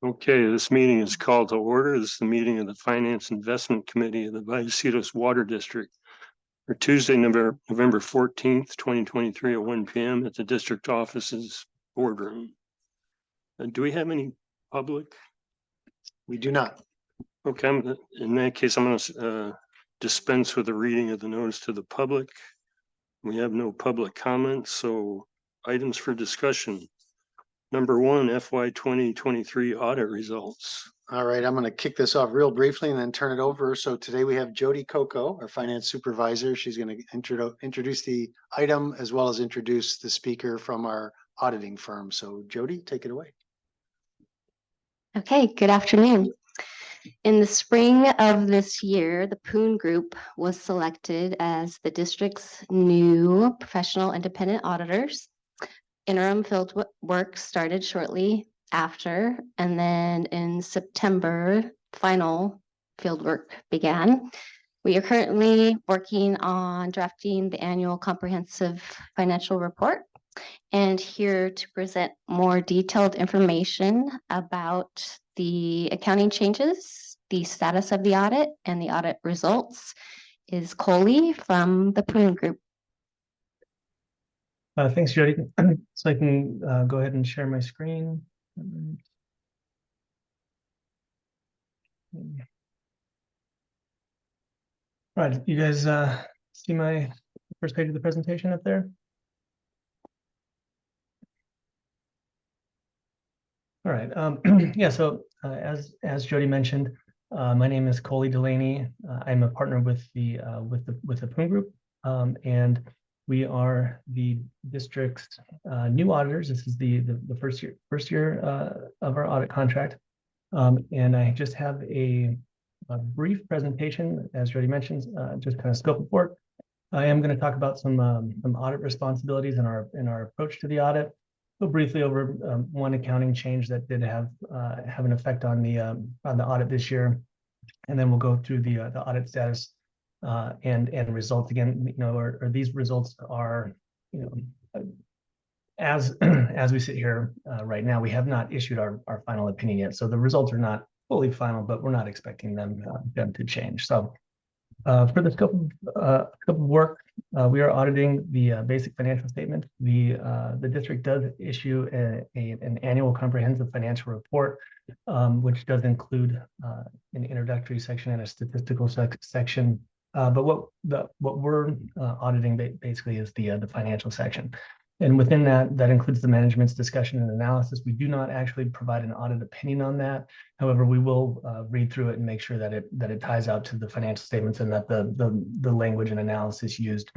Okay, this meeting is called to order. This is the meeting of the Finance Investment Committee of the Vallecitos Water District for Tuesday, November 14th, 2023 at 1 p.m. at the district offices boardroom. Do we have any public? We do not. Okay, in that case, I'm going to dispense with the reading of the notice to the public. We have no public comments, so items for discussion. Number one, FY 2023 audit results. All right, I'm going to kick this off real briefly and then turn it over. So today we have Jody Coco, our finance supervisor. She's going to introduce the item as well as introduce the speaker from our auditing firm. So Jody, take it away. Okay, good afternoon. In the spring of this year, the Poon Group was selected as the district's new professional independent auditors. Interim field work started shortly after, and then in September, final field work began. We are currently working on drafting the annual comprehensive financial report and here to present more detailed information about the accounting changes, the status of the audit, and the audit results is Coley from the Poon Group. Thanks, Jody. So I can go ahead and share my screen. All right, you guys see my first page of the presentation up there? All right. Yeah. So as Jody mentioned, my name is Coley Delaney. I'm a partner with the Poon Group, and we are the district's new auditors. This is the first year of our audit contract, and I just have a brief presentation, as Jody mentioned, just kind of scope of work. I am going to talk about some audit responsibilities and our approach to the audit. Go briefly over one accounting change that did have an effect on the audit this year, and then we'll go through the audit status and results again. You know, or these results are, you know, as we sit here right now, we have not issued our final opinion yet, so the results are not fully final, but we're not expecting them to change. So for the scope of work, we are auditing the basic financial statement. The district does issue an annual comprehensive financial report, which does include an introductory section and a statistical section. But what we're auditing basically is the financial section. And within that includes the management's discussion and analysis. We do not actually provide an audit opinion on that. However, we will read through it and make sure that it ties out to the financial statements and that the language and analysis used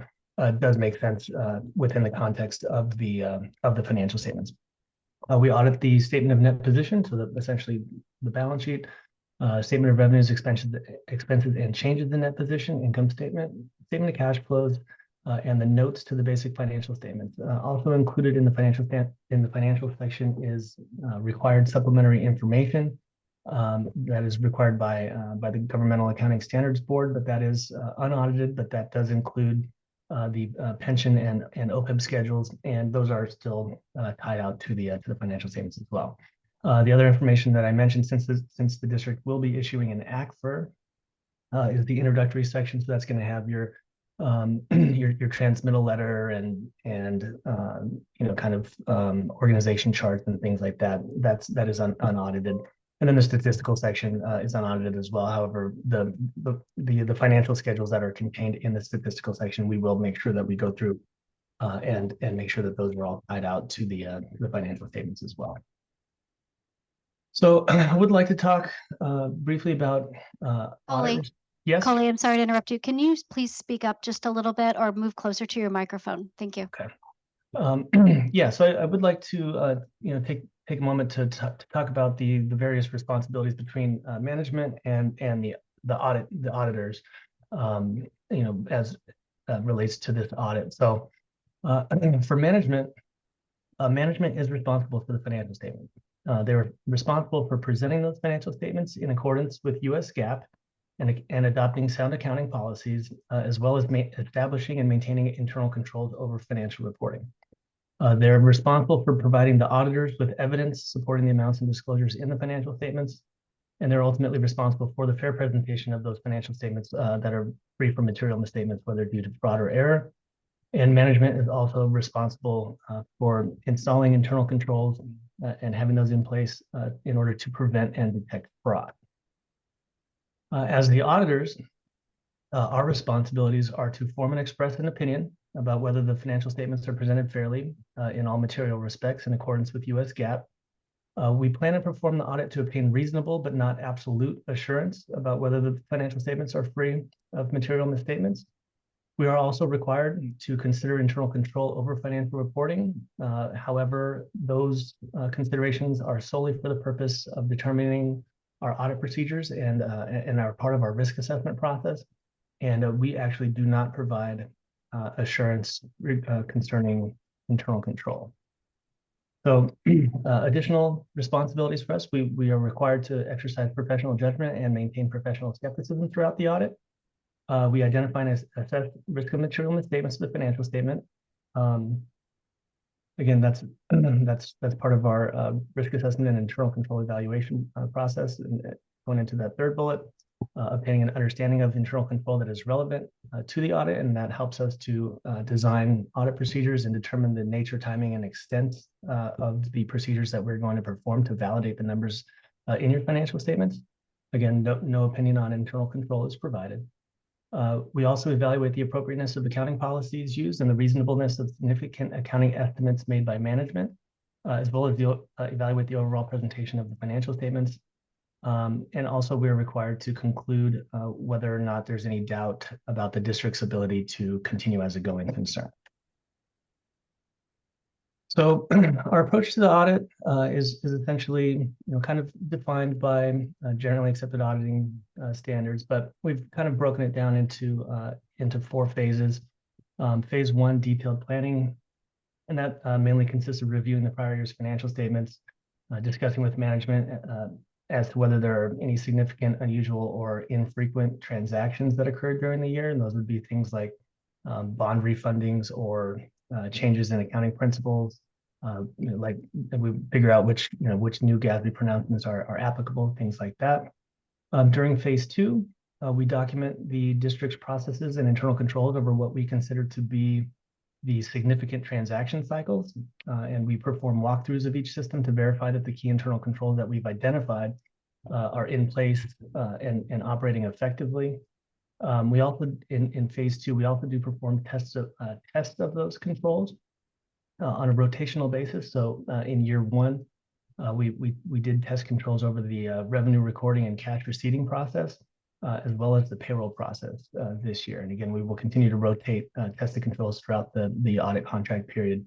does make sense within the context of the financial statements. We audit the statement of net position, so that essentially the balance sheet, statement of revenues, expenses, and changes in net position, income statement, statement of cash flows, and the notes to the basic financial statements. Also included in the financial section is required supplementary information that is required by the Governmental Accounting Standards Board, but that is unaudited. But that does include the pension and OPEB schedules, and those are still tied out to the financial statements as well. The other information that I mentioned, since the district will be issuing an ACFR, is the introductory section. So that's going to have your transmittal letter and you know, kind of organization charts and things like that. That is unaudited, and then the statistical section is unaudited as well. However, the financial schedules that are contained in the statistical section, we will make sure that we go through and make sure that those are all tied out to the financial statements as well. So I would like to talk briefly about audit. Yes. Coley, I'm sorry to interrupt you. Can you please speak up just a little bit or move closer to your microphone? Thank you. Okay. Yeah, so I would like to you know, take a moment to talk about the various responsibilities between management and the auditors, you know, as relates to this audit. So for management, management is responsible for the financial statement. They're responsible for presenting those financial statements in accordance with U.S. GAAP and adopting sound accounting policies, as well as establishing and maintaining internal controls over financial reporting. They're responsible for providing the auditors with evidence supporting the amounts and disclosures in the financial statements. And they're ultimately responsible for the fair presentation of those financial statements that are free from material misstatements, whether due to fraud or error. And management is also responsible for installing internal controls and having those in place in order to prevent and detect fraud. As the auditors, our responsibilities are to form and express an opinion about whether the financial statements are presented fairly in all material respects in accordance with US GAAP. We plan to perform the audit to obtain reasonable but not absolute assurance about whether the financial statements are free of material misstatements. We are also required to consider internal control over financial reporting. However, those considerations are solely for the purpose of determining our audit procedures and are part of our risk assessment process. And we actually do not provide assurance concerning internal control. So additional responsibilities for us, we are required to exercise professional judgment and maintain professional skepticism throughout the audit. We identify and assess risk of material misstatements to the financial statement. Again, that's part of our risk assessment and internal control evaluation process. And going into that third bullet, obtaining an understanding of internal control that is relevant to the audit, and that helps us to design audit procedures and determine the nature, timing, and extent of the procedures that we're going to perform to validate the numbers in your financial statements. Again, no opinion on internal control is provided. We also evaluate the appropriateness of accounting policies used and the reasonableness of significant accounting estimates made by management, as well as evaluate the overall presentation of the financial statements. And also we're required to conclude whether or not there's any doubt about the district's ability to continue as a going concern. So our approach to the audit is essentially, kind of defined by generally accepted auditing standards, but we've kind of broken it down into 4 phases. Phase 1, detailed planning, and that mainly consists of reviewing the prior year's financial statements, discussing with management as to whether there are any significant, unusual, or infrequent transactions that occurred during the year, and those would be things like bond refundings or changes in accounting principles. Like we figure out which new GASB pronouncements are applicable, things like that. During phase 2, we document the district's processes and internal controls over what we consider to be the significant transaction cycles, and we perform walkthroughs of each system to verify that the key internal controls that we've identified are in place and operating effectively. We also, in phase 2, we also do perform tests of those controls on a rotational basis. So in year 1, we did test controls over the revenue recording and cash receipting process, as well as the payroll process this year. And again, we will continue to rotate tested controls throughout the audit contract period.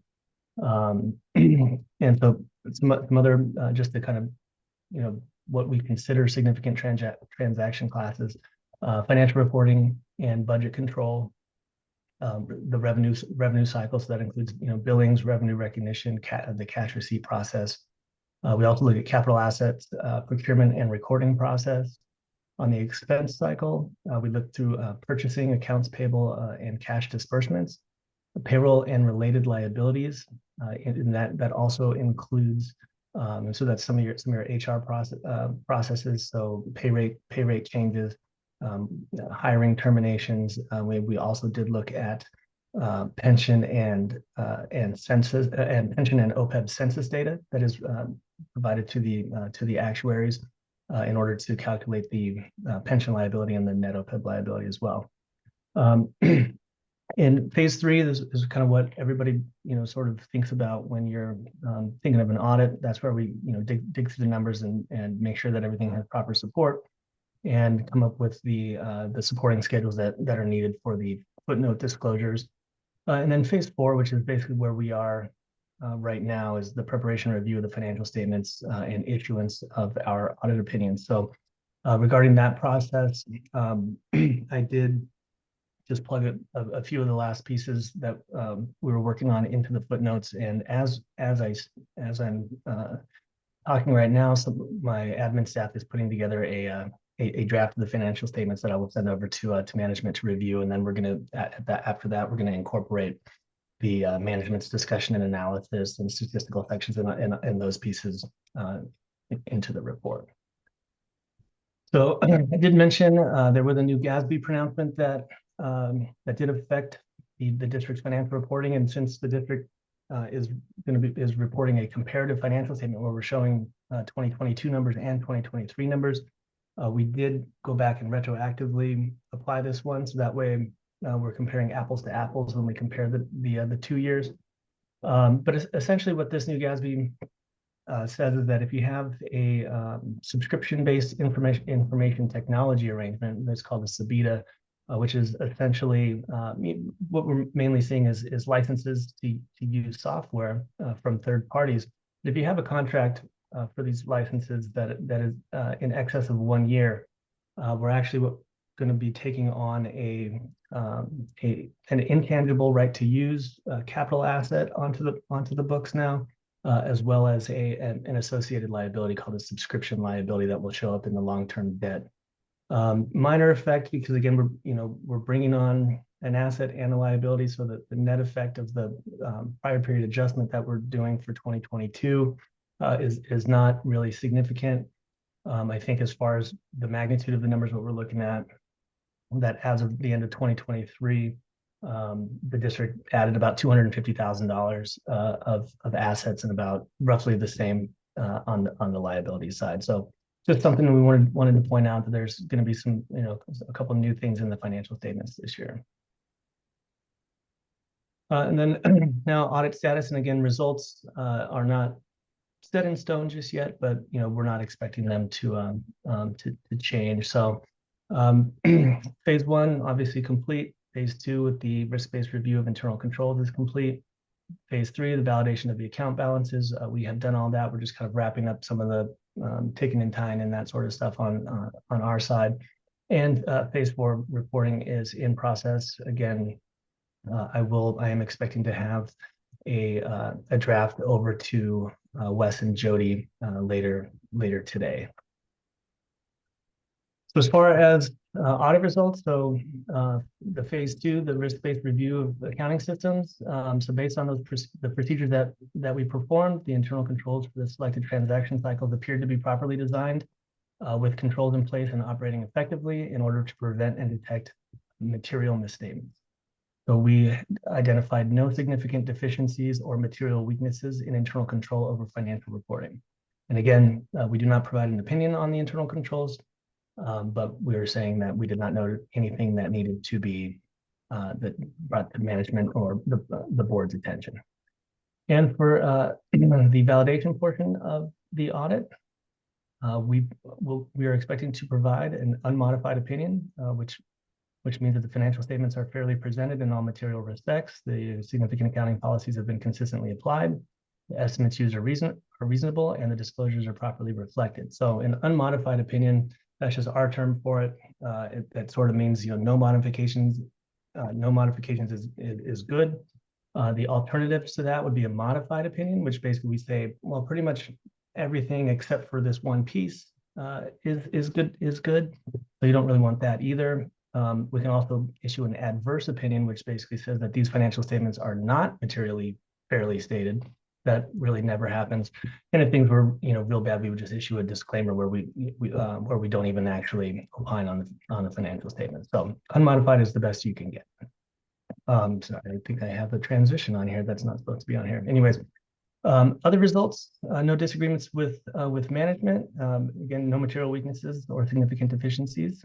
And so some other, just to kind of, what we consider significant transaction classes, financial reporting and budget control, the revenue cycle. So that includes, billings, revenue recognition, the cash receipt process. We also look at capital assets, procurement and recording process. On the expense cycle, we look through purchasing, accounts payable, and cash disbursements, payroll and related liabilities. And that also includes, and so that's some of your HR processes. So pay rate changes, hiring terminations. We also did look at pension and census and pension and OPEB census data that is provided to the actuaries in order to calculate the pension liability and the net OPEB liability as well. In phase 3, this is kind of what everybody sort of thinks about when you're thinking of an audit. That's where we dig through the numbers and make sure that everything has proper support, and come up with the supporting schedules that are needed for the footnote disclosures. And then phase 4, which is basically where we are right now, is the preparation and review of the financial statements and issuance of our audit opinions. So regarding that process, I did just plug a few of the last pieces that we were working on into the footnotes. And as I'm talking right now, my admin staff is putting together a draft of the financial statements that I will send over to management to review. And then we're going to, after that, we're going to incorporate management's discussion and analysis and statistical sections and those pieces into the report. So I did mention there was a new GASB pronouncement that did affect the district's financial reporting, and since the district is reporting a comparative financial statement where we're showing 2022 numbers and 2023 numbers, we did go back and retroactively apply this one, so that way we're comparing apples to apples when we compare the 2 years. But essentially, what this new GASB says is that if you have a subscription-based information technology arrangement, that's called a SABITA, which is essentially what we're mainly seeing is licenses to use software from third parties. If you have a contract for these licenses that is in excess of 1 year, we're actually going to be taking on an intangible right to use capital asset onto the books now, as well as an associated liability called a subscription liability that will show up in the long-term debt. Minor effect because again we're bringing on an asset and a liability, so that the net effect of the prior period adjustment that we're doing for 2022 is not really significant. I think as far as the magnitude of the numbers, what we're looking at, that as of the end of 2023, the district added about $250,000 of assets and about roughly the same on the liability side. So just something we wanted to point out, that there's going to be some, a couple of new things in the financial statements this year. And then now audit status, and again, results are not set in stone just yet, but we're not expecting them to change. So phase 1 obviously complete. Phase 2 with the risk-based review of internal controls is complete. Phase 3, the validation of the account balances, we have done all that. We're just kind of wrapping up some of the ticking and tying and that sort of stuff on our side. And phase 4 reporting is in process. Again, I am expecting to have a draft over to Wes and Jody later today. So as far as audit results, so the phase 2, the risk-based review of accounting systems. So based on the procedures that we performed, the internal controls for the selected transaction cycles appeared to be properly designed, with controls in place and operating effectively in order to prevent and detect material misstatements. So we identified no significant deficiencies or material weaknesses in internal control over financial reporting. And again, we do not provide an opinion on the internal controls, but we are saying that we did not note anything that needed to be that brought to management or the board's attention. And for the validation portion of the audit, we are expecting to provide an unmodified opinion, which means that the financial statements are fairly presented in all material respects. The significant accounting policies have been consistently applied. The estimates used are reasonable, and the disclosures are properly reflected. So an unmodified opinion, that's just our term for it. That sort of means no modifications. No modifications is good. The alternatives to that would be a modified opinion, which basically we say, well, pretty much everything except for this one piece is good. So you don't really want that either. We can also issue an adverse opinion, which basically says that these financial statements are not materially fairly stated. That really never happens. And if things were, real bad, we would just issue a disclaimer where we don't even actually opine on the financial statements. So unmodified is the best you can get. So I think I have the transition on here. That's not supposed to be on here. Anyways, other results, no disagreements with management. Again, no material weaknesses or significant deficiencies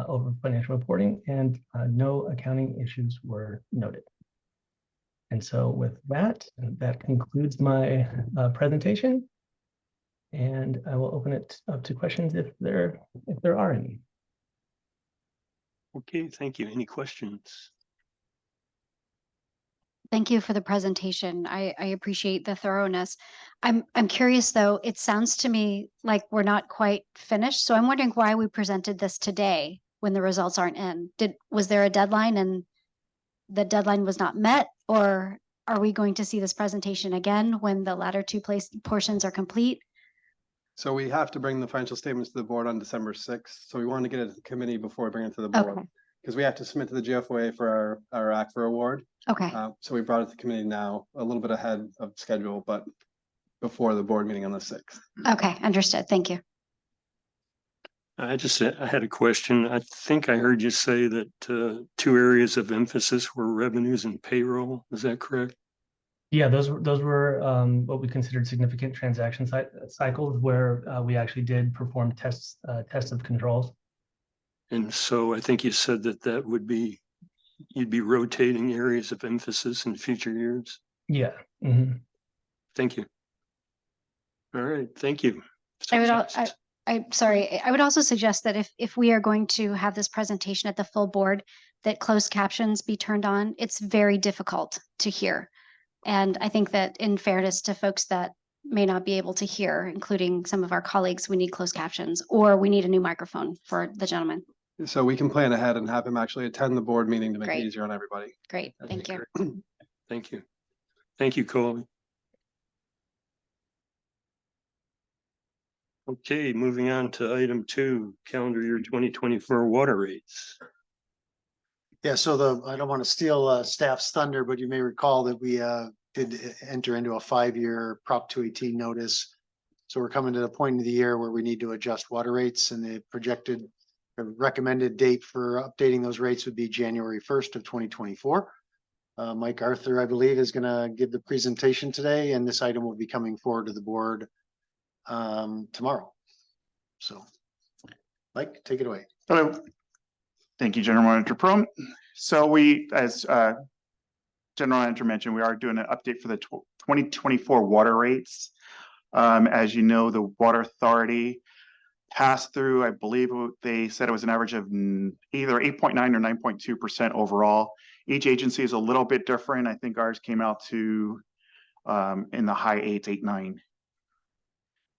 over financial reporting, and no accounting issues were noted. And so with that concludes my presentation, and I will open it up to questions if there are any. Okay, thank you. Any questions? Thank you for the presentation. I appreciate the thoroughness. I'm curious though, it sounds to me like we're not quite finished. So I'm wondering why we presented this today when the results aren't in. Was there a deadline and the deadline was not met, or are we going to see this presentation again when the latter two portions are complete? So we have to bring the financial statements to the board on December 6th. So we want to get it to the committee before we bring it to the board. Okay. because we have to submit to the GFOA for our ACFR award. Okay, So we brought it to committee now a little bit ahead of schedule, but before the board meeting on the 6th. okay, understood. Thank you. I had a question. I think I heard you say that two areas of emphasis were revenues and payroll. Is that correct? Yeah, those were what we considered significant transaction cycles where we actually did perform tests of controls. And so I think you said that would be, you'd be rotating areas of emphasis in future years. Yeah. Mhm. Thank you. All right, thank you. I'm sorry. I would also suggest that if we are going to have this presentation at the full board, that closed captions be turned on. It's very difficult to hear. And I think that in fairness to folks that may not be able to hear, including some of our colleagues, we need closed captions, or we need a new microphone for the gentleman. So we can plan ahead and have him actually attend the board meeting to make Great. it easier on everybody. Great, That'd thank be you. great. Thank you. Thank you, Coley. Okay, moving on to item 2, calendar year 2024 water rates. Yeah, so I don't want to steal staff's thunder, but you may recall that we did enter into a 5-year Prop 218 notice. So we're coming to the point of the year where we need to adjust water rates, and the projected recommended date for updating those rates would be January 1st of 2024. Mike Arthur, I believe, is going to give the presentation today, and this item will be coming forward to the board tomorrow. So, Mike, take it away. Hello. Thank you, General Manager Prom. So we, as General Manager mentioned, we are doing an update for the 2024 water rates. As you know, the Water Authority passed through, I believe they said it was an average of either 8.9 or 9.2% overall. Each agency is a little bit different. I think ours came out to in the high 8s, 8, 9.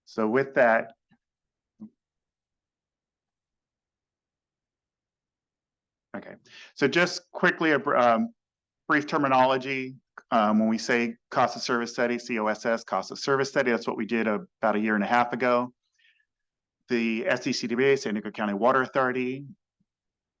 So with that, okay, so just quickly, brief terminology. When we say cost of service study, COSS, cost of service study, that's what we did about a year and a half ago. The SDCDBA, San Diego County Water Authority,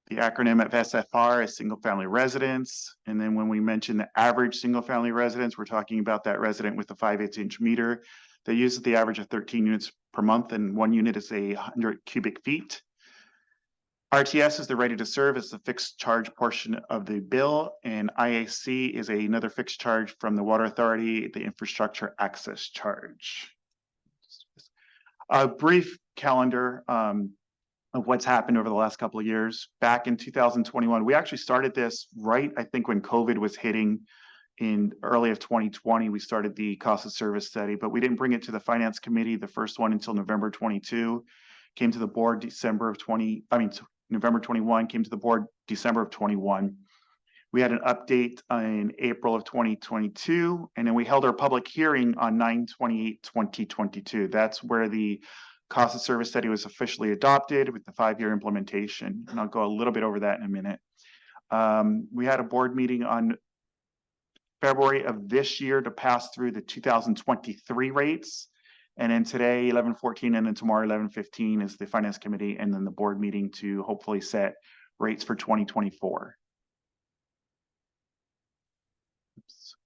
the acronym of SFR is single family residence. And then when we mention the average single family residence, we're talking about that resident with a 5/8 inch meter that uses the average of 13 units per month, and 1 unit is 100 cubic feet. RTS is the ready to serve, is the fixed charge portion of the bill, and IAC is another fixed charge from the Water Authority, the infrastructure access charge. A brief calendar of what's happened over the last couple of years. Back in 2021, we actually started this right, I think, when COVID was hitting in early of 2020. We started the cost of service study, but we didn't bring it to the Finance Committee, the first one, until November 22. Came to the board November 21, came to the board December of 21. We had an update in April of 2022, and then we held our public hearing on 9/28/2022. That's where the cost of service study was officially adopted with the 5-year implementation. And I'll go a little bit over that in a minute. We had a board meeting on February of this year to pass through the 2023 rates. And then today, 11/14, and then tomorrow, 11/15, is the Finance Committee, and then the board meeting to hopefully set rates for 2024. Oops.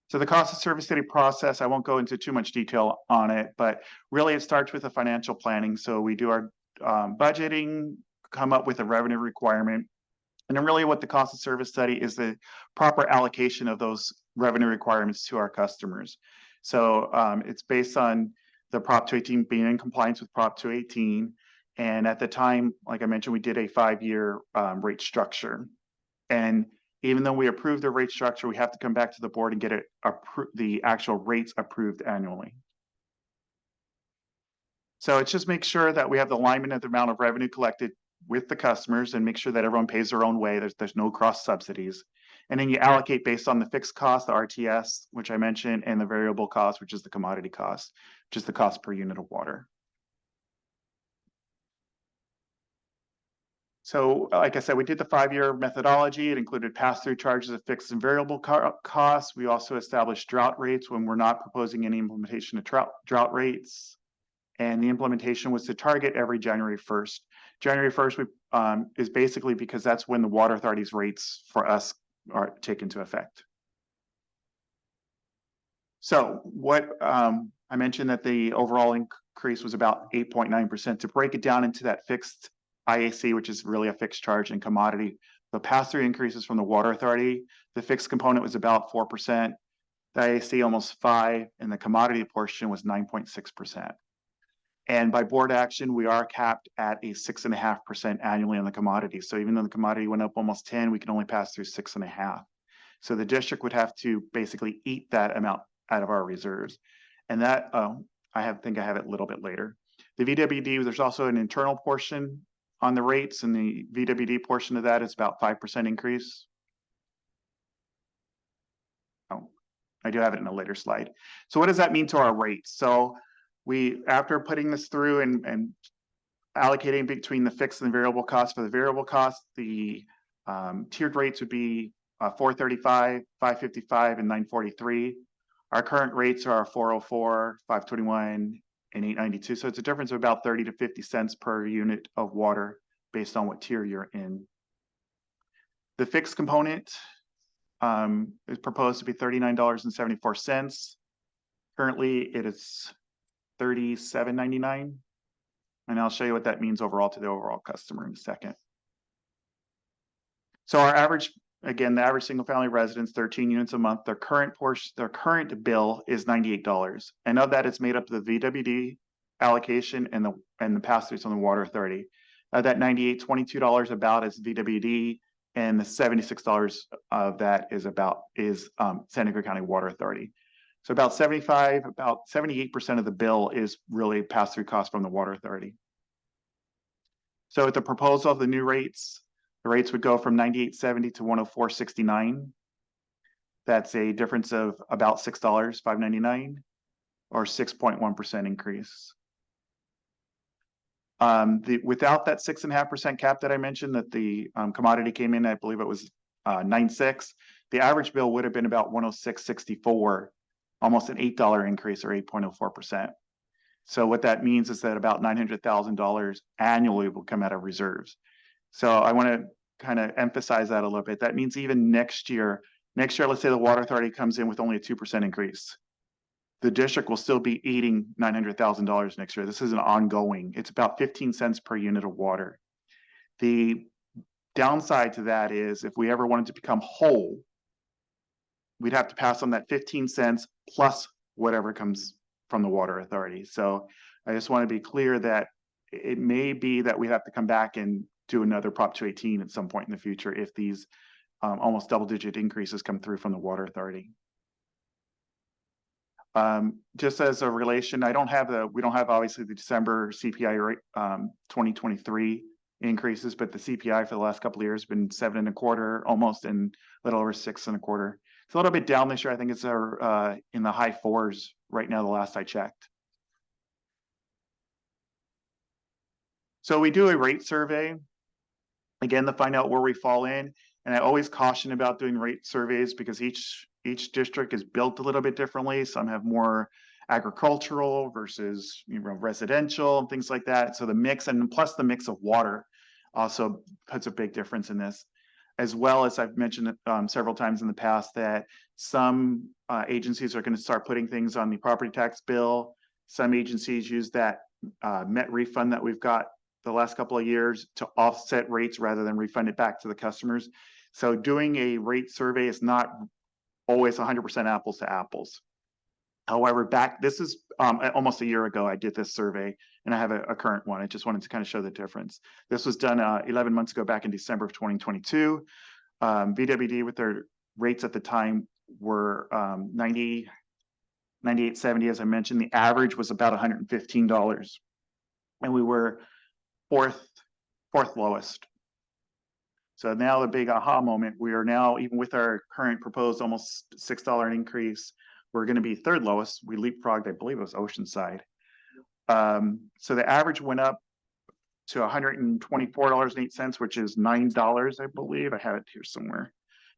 So the cost of service study process, I won't go into too much detail on it, but really it starts with the financial planning. So we do our budgeting, come up with a revenue requirement. And then really what the cost of service study is the proper allocation of those revenue requirements to our customers. So it's based on the Prop 218 being in compliance with Prop 218. And at the time, like I mentioned, we did a 5-year rate structure. And even though we approved the rate structure, we have to come back to the board and get the actual rates approved annually. So it's just make sure that we have the alignment of the amount of revenue collected with the customers and make sure that everyone pays their own way. There's no cross subsidies. And then you allocate based on the fixed cost, the RTS, which I mentioned, and the variable cost, which is the commodity cost, which is the cost per unit of water. So like I said, we did the 5-year methodology. It included pass-through charges of fixed and variable costs. We also established drought rates when we're not proposing any implementation of drought rates. And the implementation was to target every January 1st. January 1st is basically because that's when the water authority's rates for us are take into effect. So what I mentioned that the overall increase was about 8.9%. To break it down into that fixed IAC, which is really a fixed charge, and commodity, the pass-through increases from the water authority, the fixed component was about 4%, the IAC almost 5%, and the commodity portion was 9.6%. And by board action, we are capped at a 6.5% annually on the commodity. So even though the commodity went up almost 10, we can only pass through 6.5. So the district would have to basically eat that amount out of our reserves. And that, I think I have it a little bit later. The VWD, there's also an internal portion on the rates, and the VWD portion of that is about 5% increase. Oh, I do have it in a later slide. So what does that mean to our rates? So after putting this through and allocating between the fixed and the variable costs, for the variable cost, the tiered rates would be 435, 555, and 943. Our current rates are 404, 521, and 892. So it's a difference of about 30 to 50 cents per unit of water based on what tier you're in. The fixed component is proposed to be $39.74. Currently, it is $37.99. And I'll show you what that means overall to the overall customer in a second. So our average, again, the average single family residence, 13 units a month, their current bill is $98. And of that, it's made up of the VWD allocation and the pass-throughs on the water authority. That $98, $22 about is VWD, and the $76 of that is Santa Cruz County Water Authority. So about 78% of the bill is really pass-through costs from the water authority. So with the proposal of the new rates, the rates would go from $98.70 to $104.69. That's a difference of about $6, $5.99, or 6.1% increase. Without that 6.5% cap that I mentioned, that the commodity came in, I believe it was 9.6. The average bill would have been about $106.64, almost an $8 increase, or 8.04%. So what that means is that about $900,000 annually will come out of reserves. So I want to kind of emphasize that a little bit. That means even next year, let's say the water authority comes in with only a 2% increase. The district will still be eating $900,000 next year. This is an ongoing. It's about 15 cents per unit of water. The downside to that is if we ever wanted to become whole, we'd have to pass on that 15 cents plus whatever comes from the water authority. So I just want to be clear that it may be that we have to come back and do another Prop 218 at some point in the future if these almost double-digit increases come through from the water authority. Just as a relation, we don't have obviously the December CPI rate 2023 increases, but the CPI for the last couple of years has been 7.25 almost, and a little over 6.25. It's a little bit down this year. I think it's in the high 4s right now, the last I checked. So we do a rate survey, again, to find out where we fall in. And I always caution about doing rate surveys because each district is built a little bit differently. Some have more agricultural versus residential and things like that. So the mix, and plus the mix of water, also puts a big difference in this. As well as I've mentioned several times in the past that some agencies are going to start putting things on the property tax bill. Some agencies use that MET refund that we've got the last couple of years to offset rates rather than refund it back to the customers. So doing a rate survey is not always 100% apples to apples. However, this is almost a year ago, I did this survey and I have a current one. I just wanted to kind of show the difference. This was done 11 months ago, back in December of 2022. VWD with their rates at the time were $98.70, as I mentioned. The average was about $115. And we were fourth lowest. So now the big aha moment, we are now, even with our current proposed almost $6 increase, we're going to be third lowest. We leapfrogged, I believe it was Oceanside. So the average went up to $124.08, which is $9, I believe. I have it here somewhere.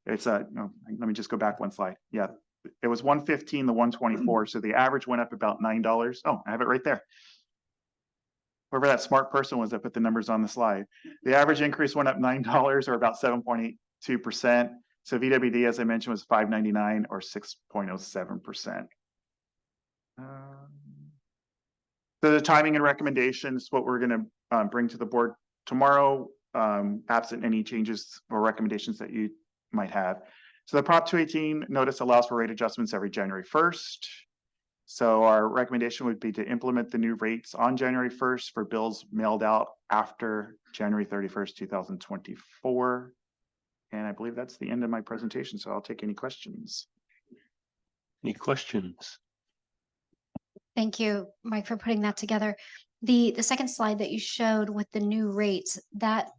It's no, let me just go back one slide. Yeah, it was $115 to $124. So the average went up about $9. Oh, I have it right there. whoever that smart person was that put the numbers on the slide. The average increase went up $9 or about 7.82%. So VWD, as I mentioned, was $5.99 or 6.07%. So the timing and recommendations, what we're going to bring to the board tomorrow, absent any changes or recommendations that you might have. So the Prop 218 notice allows for rate adjustments every January 1st. So our recommendation would be to implement the new rates on January 1st for bills mailed out after January 31st, 2024. And I believe that's the end of my presentation. So I'll take any questions. Any questions? Thank you, Mike, for putting that together. The second slide that you showed with the new rates, that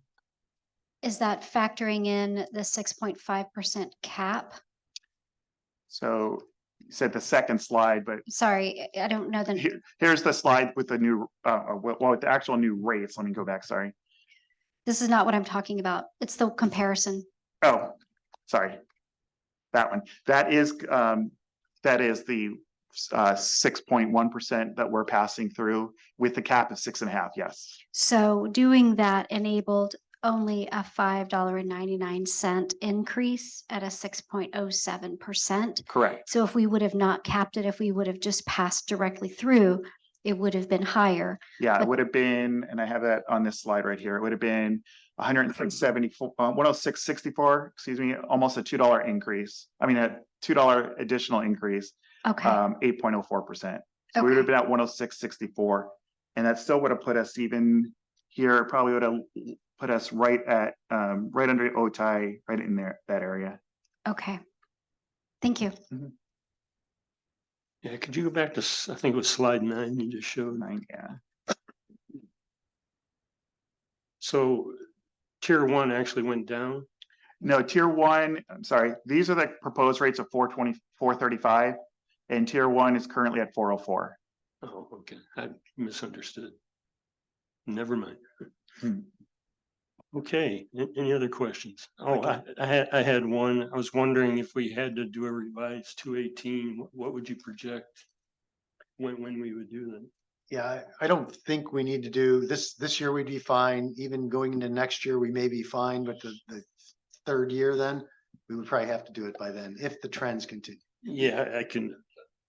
is that factoring in the 6.5% cap? So you said the second slide, but Sorry, I don't know the, here's the slide with the new, well, with the actual new rates. Let me go back. Sorry. this is not what I'm talking about. It's the comparison. Oh, sorry. That one. That is the 6.1% that we're passing through with the cap of 6.5. Yes. So doing that enabled only a $5.99 increase at a 6.07%. Correct. So if we would have not capped it, if we would have just passed directly through, it would have been higher. Yeah, it But- would have been, and I have that on this slide right here. It would have been 106.74, 106.64, excuse me, almost a $2 increase. I mean, a $2 additional increase, Okay, 8.04%. So we would have Okay. been at 106.64, and that still would have put us even here, probably would have put us right at, right under OTI, right in there, that area. okay. Thank you. Yeah, could you go back to, I think it was slide 9 you just showed? 9, yeah. So tier 1 actually went down? No, tier 1, I'm sorry, these are the proposed rates of 420, 435, and tier 1 is currently at 404. Oh, okay. I misunderstood. Never mind. Hmm. Okay, any other questions? Oh, I had one. I was wondering if we had to do a revised 218, what would you project when we would do that? Yeah, I don't think we need to do this year. We'd be fine. Even going into next year, we may be fine, but the third year, then we would probably have to do it by then if the trends continue. Yeah,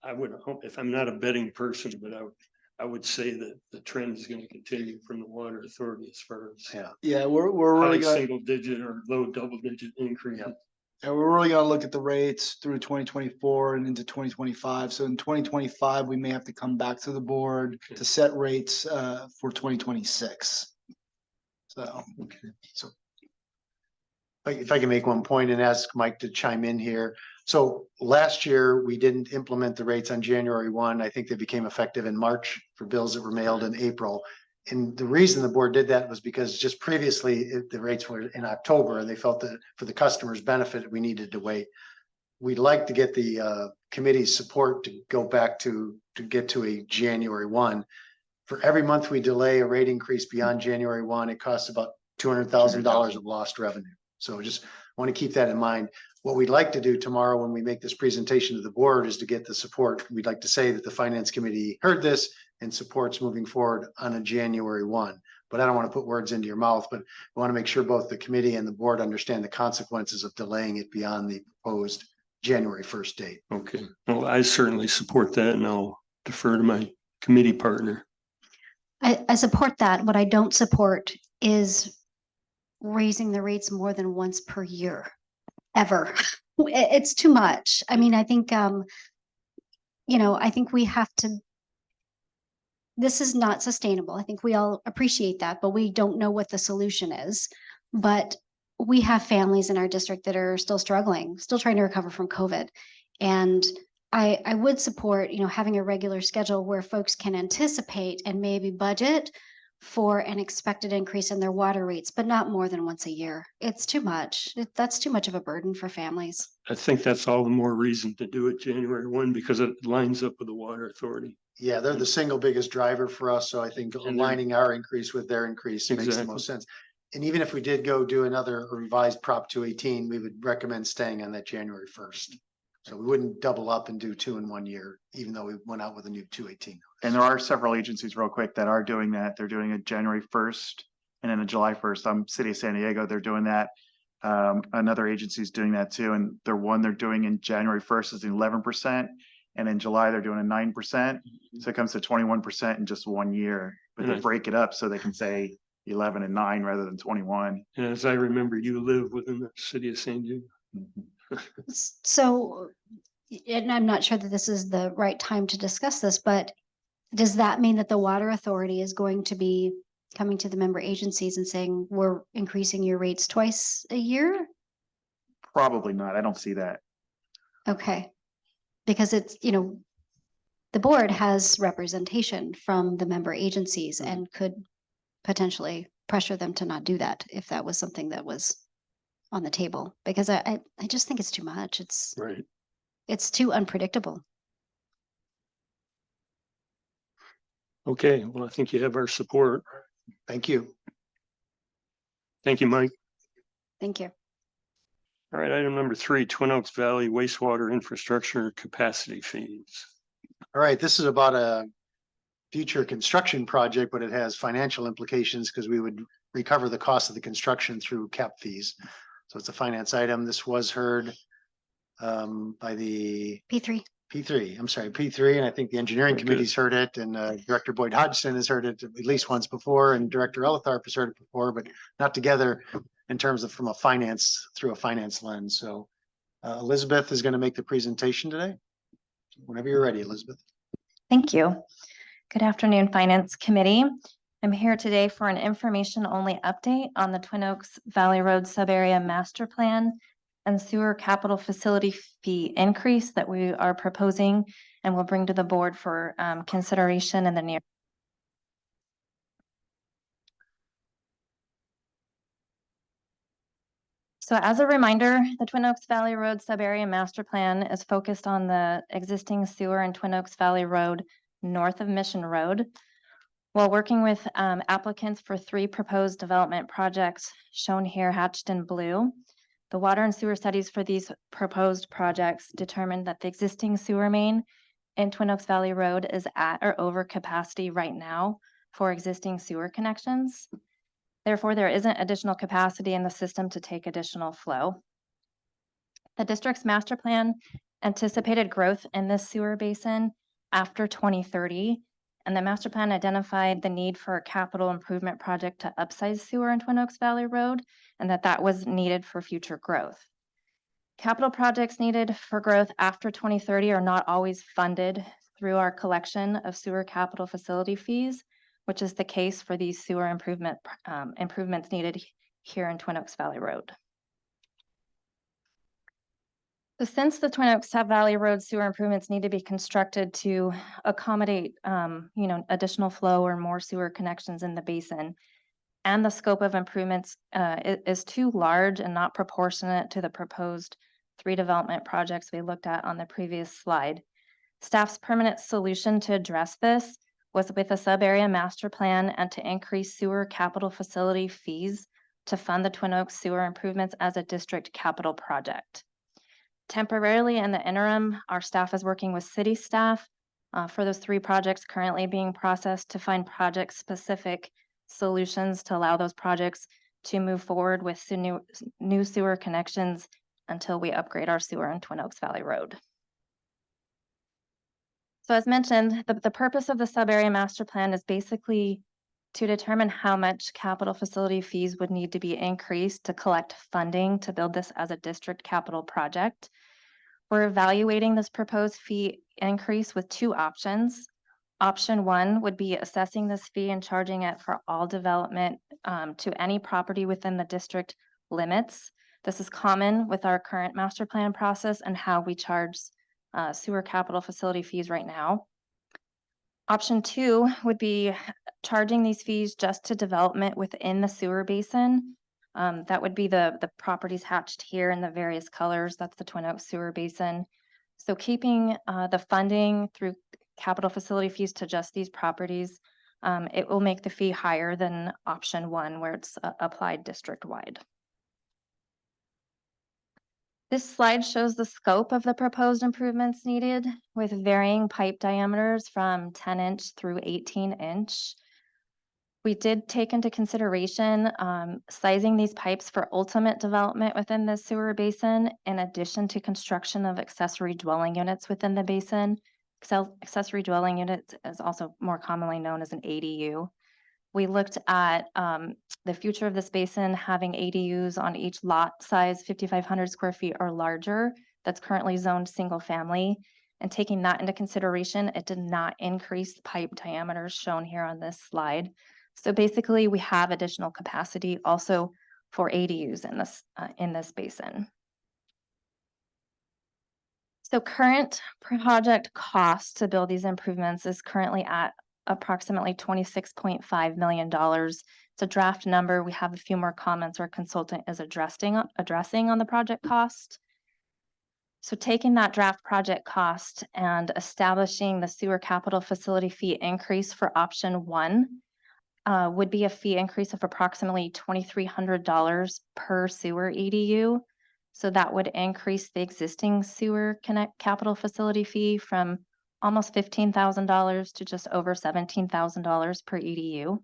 I would hope, if I'm not a betting person, but I would say that the trend is going to continue from the water authority as far as Yeah, we're really high gonna, single digit or low double digit increase. and we're really gonna look at the rates through 2024 and into 2025. So in 2025, we may have to come back to the board to set rates for 2026. So, So if I can make one point and ask Mike to chime in here. So last year, we didn't implement the rates on January 1. I think they became effective in March for bills that were mailed in April. And the reason the board did that was because just previously the rates were in October and they felt that for the customer's benefit, we needed to wait. We'd like to get the committee's support to go back to get to a January 1. For every month we delay a rate increase beyond January 1, it costs about $200,000 of lost revenue. So just want to keep that in mind. What we'd like to do tomorrow when we make this presentation to the board is to get the support. We'd like to say that the finance committee heard this and supports moving forward on a January 1. But I don't want to put words into your mouth, but we want to make sure both the committee and the board understand the consequences of delaying it beyond the proposed January 1st date. Okay, well, I certainly support that and I'll defer to my committee partner. I support that. What I don't support is raising the rates more than once per year, ever. It's too much. I mean, I think, I think we have to, this is not sustainable. I think we all appreciate that, but we don't know what the solution is. But we have families in our district that are still struggling, still trying to recover from COVID. And I would support, having a regular schedule where folks can anticipate and maybe budget for an expected increase in their water rates, but not more than once a year. It's too much. That's too much of a burden for families. I think that's all the more reason to do it January 1 because it lines up with the water authority. Yeah, they're the single biggest driver for us. So I think And they're- aligning our increase with their increase makes the Exactly. most sense. And even if we did go do another revised Prop 218, we would recommend staying on that January 1st. So we wouldn't double up and do two in 1 year, even though we went out with a new 218. And there are several agencies real quick that are doing that. They're doing it January 1st and then a July 1st. City of San Diego, they're doing that. Another agency is doing that too. And they're doing in January 1st is 11%. And in July, they're doing a 9%. So it comes to 21% in just 1 year. But they Nice. break it up so they can say 11 and 9 rather than 21. And as I remember, you live within the city of San Diego. So, and I'm not sure that this is the right time to discuss this, but does that mean that the water authority is going to be coming to the member agencies and saying, we're increasing your rates twice a year? Probably not. I don't see that. Okay. Because it's, the board has representation from the member agencies and could potentially pressure them to not do that if that was something that was on the table, because I just think it's too much. Right. It's too unpredictable. Okay, well, I think you have our support. Thank you. Thank you, Mike. Thank you. All right, item number 3, Twin Oaks Valley wastewater infrastructure capacity fees. All right, this is about a future construction project, but it has financial implications because we would recover the cost of the construction through cap fees. So it's a finance item. This was heard by the P3. P3, I'm sorry, P3, and I think the engineering Very good. committee's heard it, and Director Boyd Hodgson has heard it at least once before, and Director Elitharp has heard it before, but not together in terms of through a finance lens. So Elizabeth is going to make the presentation today. Whenever you're ready, Elizabeth. Thank you. Good afternoon, Finance Committee. I'm here today for an information-only update on the Twin Oaks Valley Road Subarea Master Plan and Sewer Capital Facility Fee increase that we are proposing and will bring to the board for consideration in the near. So as a reminder, the Twin Oaks Valley Road Subarea Master Plan is focused on the existing sewer in Twin Oaks Valley Road north of Mission Road. While working with applicants for 3 proposed development projects shown here hatched in blue, the water and sewer studies for these proposed projects determined that the existing sewer main in Twin Oaks Valley Road is at or over capacity right now for existing sewer connections. Therefore, there isn't additional capacity in the system to take additional flow. The district's master plan anticipated growth in this sewer basin after 2030, and the master plan identified the need for a capital improvement project to upsize sewer in Twin Oaks Valley Road, and that was needed for future growth. Capital projects needed for growth after 2030 are not always funded through our collection of sewer capital facility fees, which is the case for these sewer improvements needed here in Twin Oaks Valley Road. So since the Twin Oaks Valley Road sewer improvements need to be constructed to accommodate, additional flow or more sewer connections in the basin, and the scope of improvements is too large and not proportionate to the proposed 3 development projects we looked at on the previous slide, staff's permanent solution to address this was with a sub-area master plan and to increase sewer capital facility fees to fund the Twin Oaks sewer improvements as a district capital project. Temporarily in the interim, our staff is working with city staff for those 3 projects currently being processed to find project-specific solutions to allow those projects to move forward with new sewer connections until we upgrade our sewer in Twin Oaks Valley Road. So as mentioned, the purpose of the sub-area master plan is basically to determine how much capital facility fees would need to be increased to collect funding to build this as a district capital project. We're evaluating this proposed fee increase with 2 options. Option 1 would be assessing this fee and charging it for all development to any property within the district limits. This is common with our current master plan process and how we charge sewer capital facility fees right now. Option 2 would be charging these fees just to development within the sewer basin. That would be the properties hatched here in the various colors. That's the Twin Oaks sewer basin. So keeping the funding through capital facility fees to just these properties, it will make the fee higher than option 1 where it's applied district-wide. This slide shows the scope of the proposed improvements needed with varying pipe diameters from 10-inch through 18-inch. We did take into consideration sizing these pipes for ultimate development within the sewer basin, in addition to construction of accessory dwelling units within the basin. Accessory dwelling units is also more commonly known as an ADU. We looked at the future of this basin having ADUs on each lot size 5,500 square feet or larger that's currently zoned single family. And taking that into consideration, it did not increase the pipe diameters shown here on this slide. So basically, we have additional capacity also for ADUs in this basin. So current project cost to build these improvements is currently at approximately $26.5 million. It's a draft number. We have a few more comments our consultant is addressing on the project cost. So taking that draft project cost and establishing the sewer capital facility fee increase for option 1 would be a fee increase of approximately $2,300 per sewer EDU. So that would increase the existing sewer capital facility fee from almost $15,000 to just over $17,000 per EDU.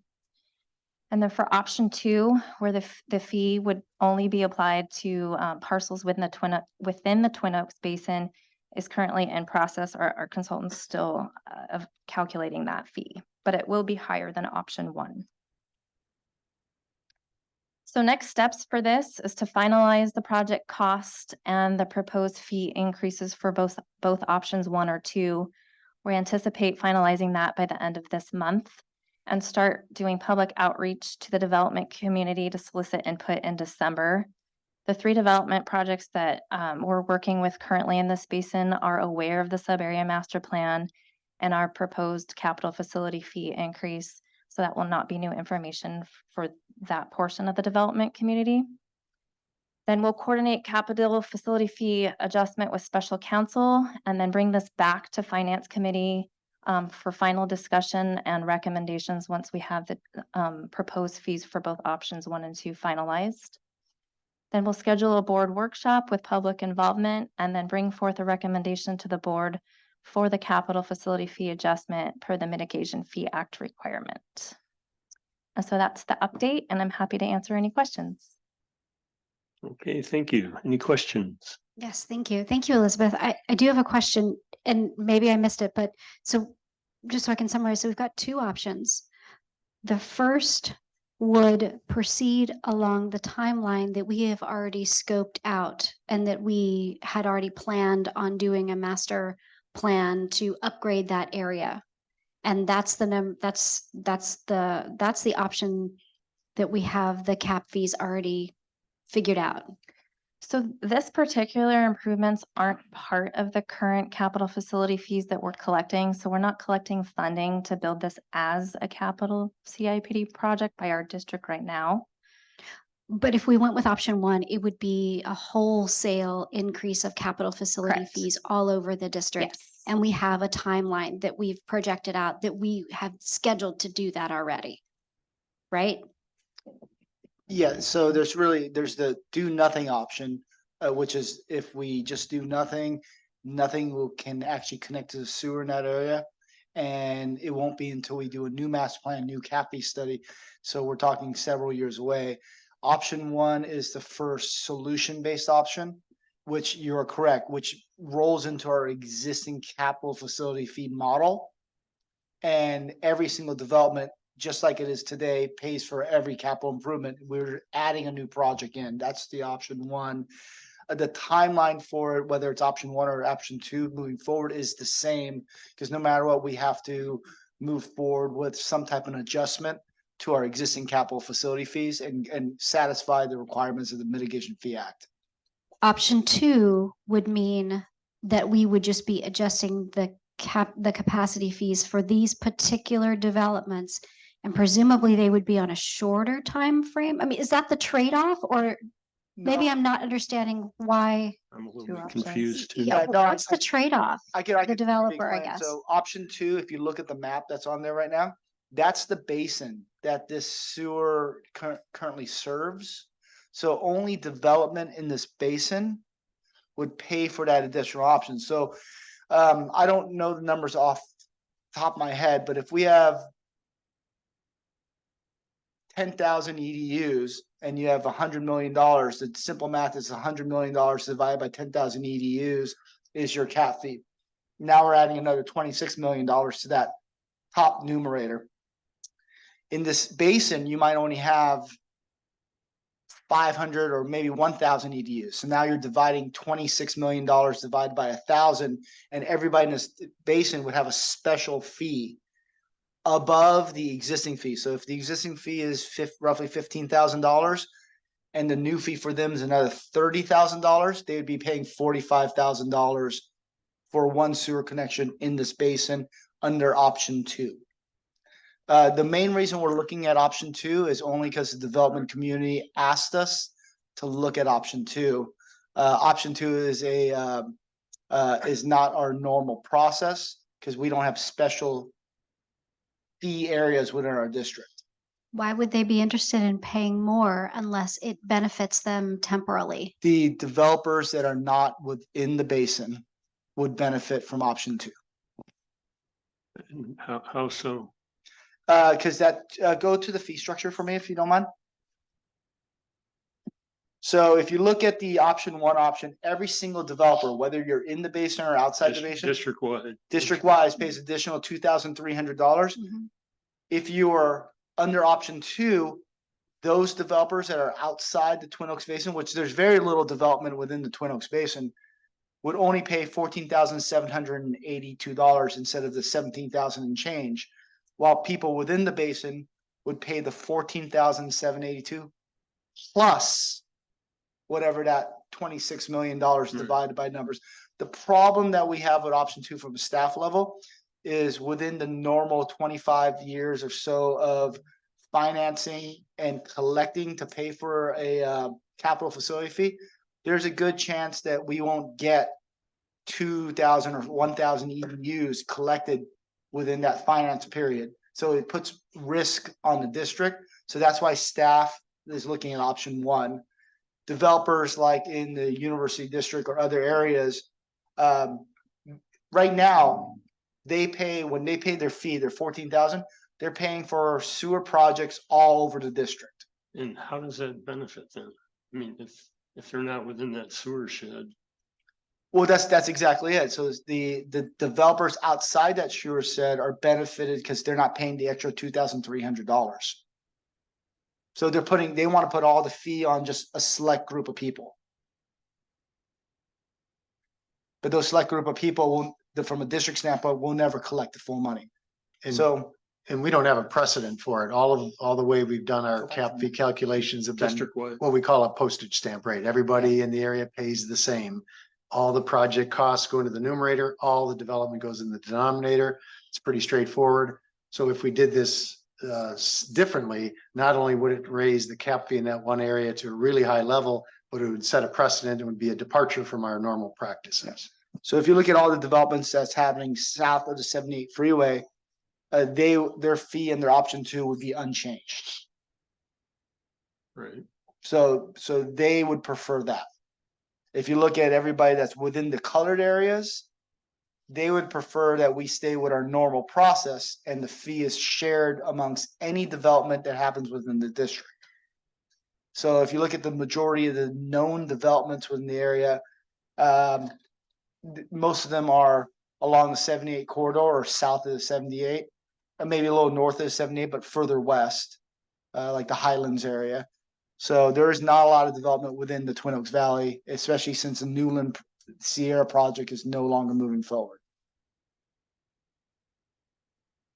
And then for option 2, where the fee would only be applied to parcels within the Twin Oaks Basin, is currently in process. Our consultants still of calculating that fee, but it will be higher than option 1. So next steps for this is to finalize the project cost and the proposed fee increases for both options 1 or 2. We anticipate finalizing that by the end of this month and start doing public outreach to the development community to solicit input in December. The 3 development projects that we're working with currently in this basin are aware of the sub-area master plan and our proposed capital facility fee increase. So that will not be new information for that portion of the development community. Then we'll coordinate capital facility fee adjustment with special counsel and then bring this back to finance committee for final discussion and recommendations once we have the proposed fees for both options 1 and 2 finalized. Then we'll schedule a board workshop with public involvement and then bring forth a recommendation to the board for the capital facility fee adjustment per the Mitigation Fee Act requirement. And so that's the update, and I'm happy to answer any questions. Okay, thank you. Any questions? Yes, thank you. Thank you, Elizabeth. I do have a question, and maybe I missed it, but so just so I can summarize, so we've got 2 options. The first would proceed along the timeline that we have already scoped out and that we had already planned on doing a master plan to upgrade that area. And that's the option that we have the cap fees already figured out. So this particular improvements aren't part of the current capital facility fees that we're collecting. So we're not collecting funding to build this as a capital CIPD project by our district right now. But if we went with option 1, it would be a wholesale increase of capital facility Correct. fees all over the district. Yes. And we have a timeline that we've projected out that we have scheduled to do that already, right? Yeah, so there's the do nothing option, which is if we just do nothing, can actually connect to the sewer in that area. And it won't be until we do a new master plan, new CAFE study. So we're talking several years away. Option 1 is the first solution-based option, which you're correct, which rolls into our existing capital facility fee model. And every single development, just like it is today, pays for every capital improvement. We're adding a new project in. That's the option 1. The timeline for it, whether it's option 1 or option 2 moving forward, is the same, because no matter what, we have to move forward with some type of adjustment to our existing capital facility fees and satisfy the requirements of the Mitigation Fee Act. Option 2 would mean that we would just be adjusting the capacity fees for these particular developments, and presumably they would be on a shorter time frame. I mean, is that the trade-off, or maybe I'm not understanding why? I'm a little 2 bit options. confused too. Yeah, no, what's the trade-off? The developer, I guess. So option 2, if you look at the map that's on there right now, that's the basin that this sewer currently serves. So only development in this basin would pay for that additional option. So I don't know the numbers off the top of my head, but if we have 10,000 EDUs and you have $100 million, the simple math is $100 million divided by 10,000 EDUs is your cap fee. Now we're adding another $26 million to that top numerator. In this basin, you might only have 500 or maybe 1,000 EDUs. So now you're dividing $26 million divided by 1,000, and everybody in this basin would have a special fee above the existing fee. So if the existing fee is roughly $15,000 and the new fee for them is another $30,000, they would be paying $45,000 for one sewer connection in this basin under option 2. The main reason we're looking at option 2 is only because the development community asked us to look at option 2. Option 2 is is not our normal process because we don't have special fee areas within our district. Why would they be interested in paying more unless it benefits them temporarily? The developers that are not within the basin would benefit from option 2. And how so? Because go to the fee structure for me if you don't mind. So if you look at the option 1 option, every single developer, whether you're in the basin or outside the basin, District-wide. district-wise pays additional $2,300. If you are under option 2, those developers that are outside the Twin Oaks Basin, which there's very little development within the Twin Oaks Basin, would only pay $14,782 instead of the $17,000 and change, while people within the basin would pay the $14,782 plus whatever that $26 million divided by numbers. The problem that we have with option 2 from a staff level is within the normal 25 years or so of financing and collecting to pay for a capital facility fee, there's a good chance that we won't get 2,000 or 1,000 EDUs collected within that finance period. So it puts risk on the district. So that's why staff is looking at option 1. Developers like in the University District or other areas, right now, when they pay their fee, their $14,000, they're paying for sewer projects all over the district. And how does that benefit them? I mean, if they're not within that sewer shed. Well, that's exactly it. So the developers outside that sewer shed are benefited because they're not paying the extra $2,300. So they want to put all the fee on just a select group of people. But those select group of people from a district standpoint, will never collect the full money. And we don't have a precedent for it. All the way we've done our cap fee calculations have been District-wide. what we call a postage stamp rate. Everybody in the area pays the same. All the project costs go into the numerator, all the development goes in the denominator. It's pretty straightforward. So if we did this differently, not only would it raise the cap fee in that one area to a really high level, but it would set a precedent. It would be a departure from our normal practices. So if you look at all the developments that's happening south of the 78 freeway, their fee and their option 2 would be unchanged. Right. So they would prefer that. If you look at everybody that's within the colored areas, they would prefer that we stay with our normal process and the fee is shared amongst any development that happens within the district. So if you look at the majority of the known developments within the area, most of them are along the 78 corridor or south of the 78, or maybe a little north of the 78, but further west, like the Highlands area. So there is not a lot of development within the Twin Oaks Valley, especially since the Newland Sierra project is no longer moving forward.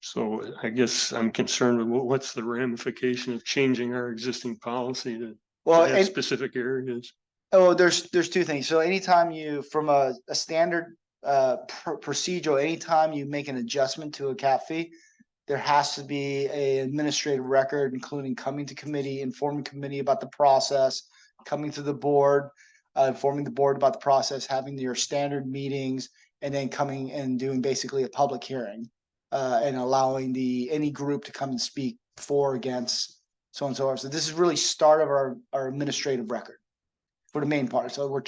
So I guess I'm concerned with what's the ramification of changing our existing policy to have specific areas? Oh, there's 2 things. So anytime you, from a standard procedural, anytime you make an adjustment to a cap fee, there has to be an administrative record, including coming to committee, informing committee about the process, coming to the board, informing the board about the process, having your standard meetings, and then coming and doing basically a public hearing, and allowing any group to come and speak for, against, so on and so forth. So this is really start of our administrative record. for the main part. So we're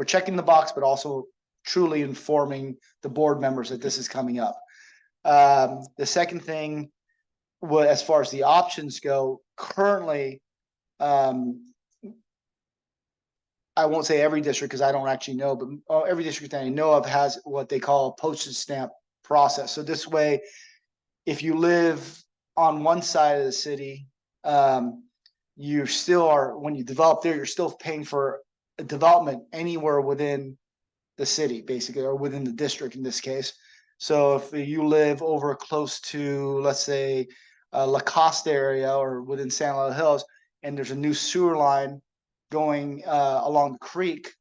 checking the box, but also truly informing the board members that this is coming up. The second thing, as far as the options go, currently, I won't say every district because I don't actually know, but every district that I know of has what they call a postage stamp process. So this way, if you live on one side of the city, you still are, when you develop there, you're still paying for a development anywhere within the city, basically, or within the district in this case. So if you live over close to, let's say, La Costa area or within San Luis Hills, and there's a new sewer line going along the creek,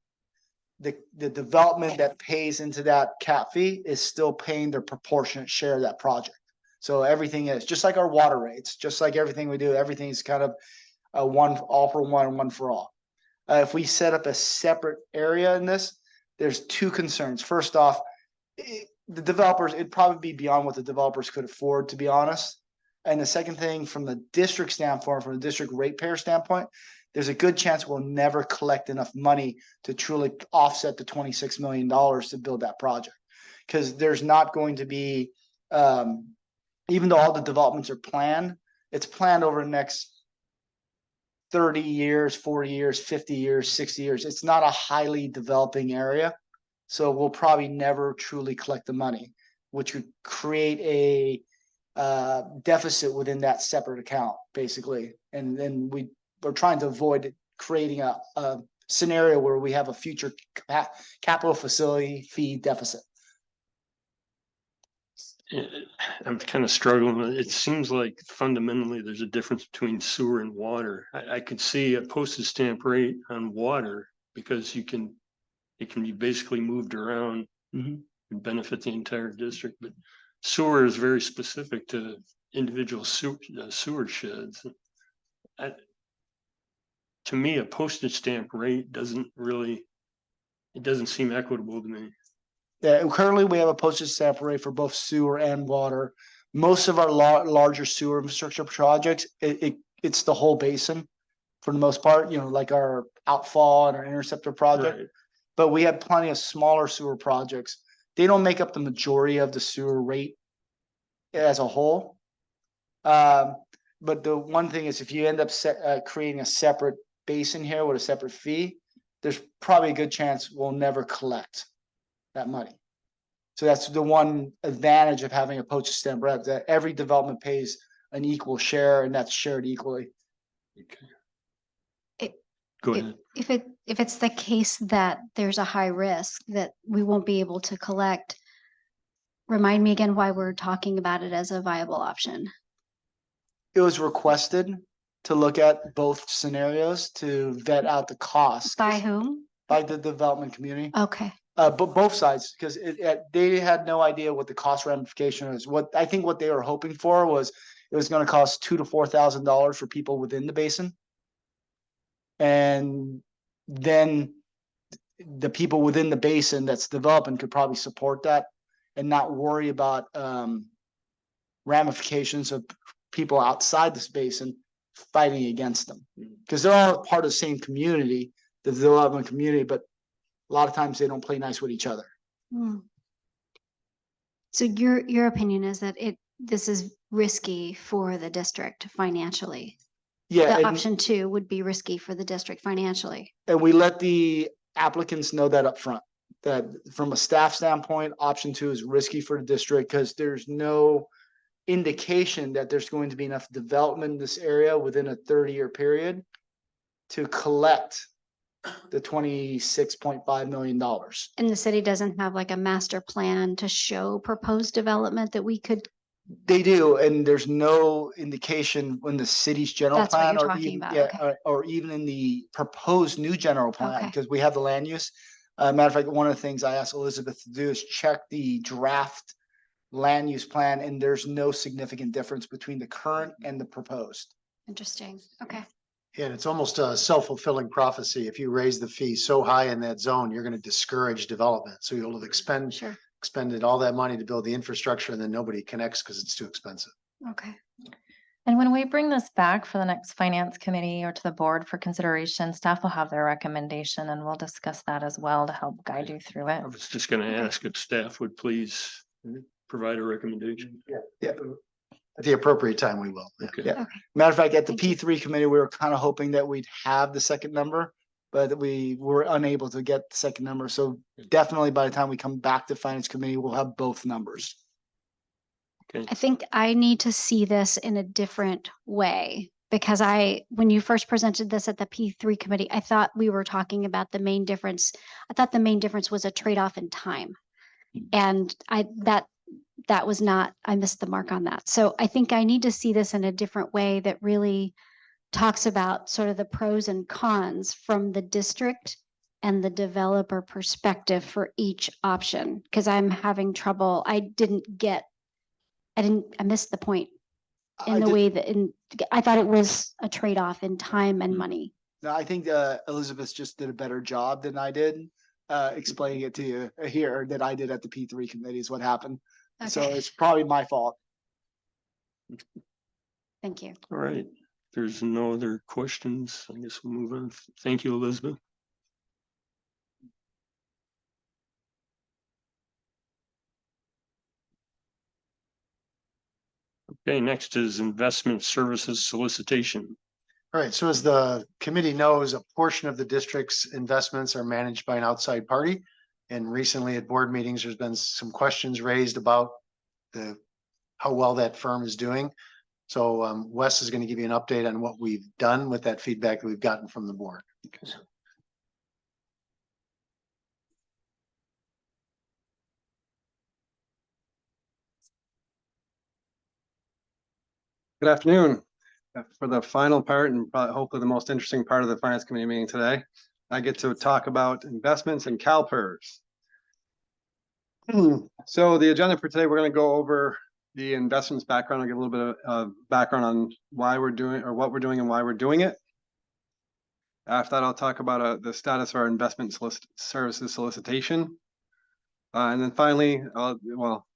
the development that pays into that cap fee is still paying their proportionate share of that project. So everything is just like our water rates, just like everything we do, everything's kind of all for one for all. If we set up a separate area in this, there's two concerns. First off, the developers, it'd probably be beyond what the developers could afford, to be honest. And the second thing, from the district standpoint, from the district ratepayer standpoint, there's a good chance we'll never collect enough money to truly offset the $26 million to build that project. Because there's not going to be, even though all the developments are planned, it's planned over the next 30 years, 40 years, 50 years, 60 years. It's not a highly developing area. So we'll probably never truly collect the money, which would create a deficit within that separate account, basically. And then we're trying to avoid creating a scenario where we have a future capital facility fee deficit. I'm kind of struggling with it. It seems like fundamentally there's a difference between sewer and water. I could see a postage stamp rate on water because it can be basically moved around and benefit the entire district. But sewer is very specific to individual sewer sheds. To me, a postage stamp rate doesn't seem equitable to me. Yeah, currently we have a postage stamp rate for both sewer and water. Most of our larger sewer infrastructure projects, it's the whole basin for the most part, like our outfall and our interceptor project. Right. But we have plenty of smaller sewer projects. They don't make up the majority of the sewer rate as a whole. But the one thing is, if you end up creating a separate basin here with a separate fee, there's probably a good chance we'll never collect that money. So that's the one advantage of having a postage stamp rate, that every development pays an equal share and that's shared equally. Okay. Go ahead. If it's the case that there's a high risk that we won't be able to collect, remind me again why we're talking about it as a viable option. It was requested to look at both scenarios to vet out the cost. By whom? By the development community. Okay. But both sides, because they had no idea what the cost ramification is. What they were hoping for was it was going to cost $2,000 to $4,000 for people within the basin, and then the people within the basin that's developing could probably support that and not worry about ramifications of people outside this basin fighting against them, because they're all part of the same community, the development community, but a lot of times they don't play nice with each other. So your opinion is that this is risky for the district financially. Yeah. Option 2 would be risky for the district financially. And we let the applicants know that up front, that from a staff standpoint, option 2 is risky for the district because there's no indication that there's going to be enough development in this area within a 30-year period to collect the $26.5 million. And the city doesn't have like a master plan to show proposed development that we could. They do, and there's no indication when the city's general That's plan what you're or talking even, about. Okay. or even in the proposed new general plan, Okay. because we have the land use. Matter of fact, one of the things I asked Elizabeth to do is check the draft land use plan, and there's no significant difference between the current and the proposed. Interesting. Okay. Yeah, and it's almost a self-fulfilling prophecy. If you raise the fee so high in that zone, you're going to discourage development. So you'll have expended all that money to build the infrastructure, and then nobody connects because it's too expensive. Okay. And when we bring this back for the next finance committee or to the board for consideration, staff will have their recommendation and we'll discuss that as well to help guide you through it. I was just gonna ask if staff would please provide a recommendation. Yeah. At the appropriate time, we will. Okay. Yeah. Matter of fact, at the P3 committee, we were kind of hoping that we'd have the second number, but we were unable to get the second number. So definitely by the time we come back to finance committee, we'll have both numbers. I think I need to see this in a different way because when you first presented this at the P3 committee, I thought we were talking about the main difference. I thought the main difference was a trade-off in time. And that was not, I missed the mark on that. So I think I need to see this in a different way that really talks about sort of the pros and cons from the district and the developer perspective for each option. Because I'm having trouble. I missed the point in the way that I thought it was a trade-off in time and money. No, I think Elizabeth just did a better job than I did explaining it to you here that I did at the P3 committee is what happened. So Okay. it's probably my fault. Thank you. All right. If there's no other questions, I guess we'll move on. Thank you, Elizabeth. Okay, next is investment services solicitation. All right, so as the committee knows, a portion of the district's investments are managed by an outside party. And recently at board meetings, there's been some questions raised about how well that firm is doing. So Wes is going to give you an update on what we've done with that feedback that we've gotten from the board. Good afternoon. For the final part and probably hopefully the most interesting part of the finance committee meeting today, I get to talk about investments and CalPERS. So the agenda for today, we're going to go over the investments background. I'll give a little bit of background on why we're doing or what we're doing and why we're doing it. After that, I'll talk about the status of our investment services solicitation. And then finally,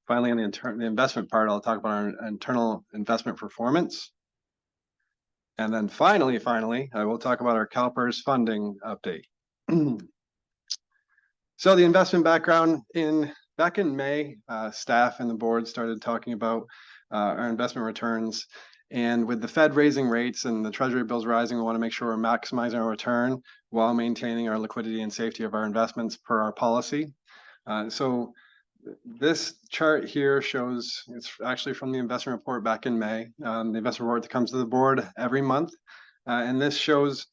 finally on the investment part, I'll talk about our internal investment performance. And then finally, I will talk about our CalPERS funding update. So the investment background back in May, staff and the board started talking about our investment returns. And with the Fed raising rates and the Treasury bills rising, we want to make sure we're maximizing our return while maintaining our liquidity and safety of our investments per our policy. So this chart here shows, it's actually from the investment report back in May, the investment report that comes to the board every month. And this shows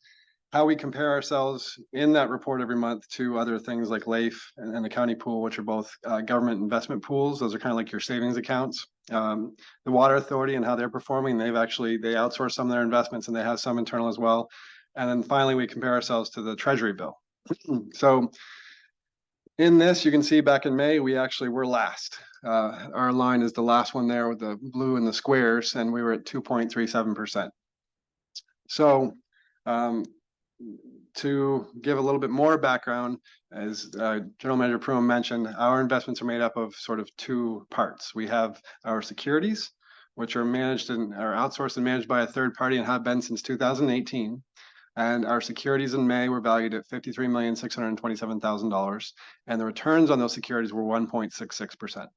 how we compare ourselves in that report every month to other things like LAIF and the county pool, which are both government investment pools. Those are kind of like your savings accounts. The Water Authority and how they're performing, they outsource some of their investments and they have some internal as well. And then finally, we compare ourselves to the Treasury bill. So in this, you can see back in May, we actually were last. Our line is the last one there with the blue and the squares, and we were at 2.37%. So to give a little bit more background, as General Manager Pruitt mentioned, our investments are made up of sort of two parts. We have our securities, which are managed and are outsourced and managed by a third party and have been since 2018. And our securities in May were valued at $53,627,000, and the returns on those securities were 1.66%.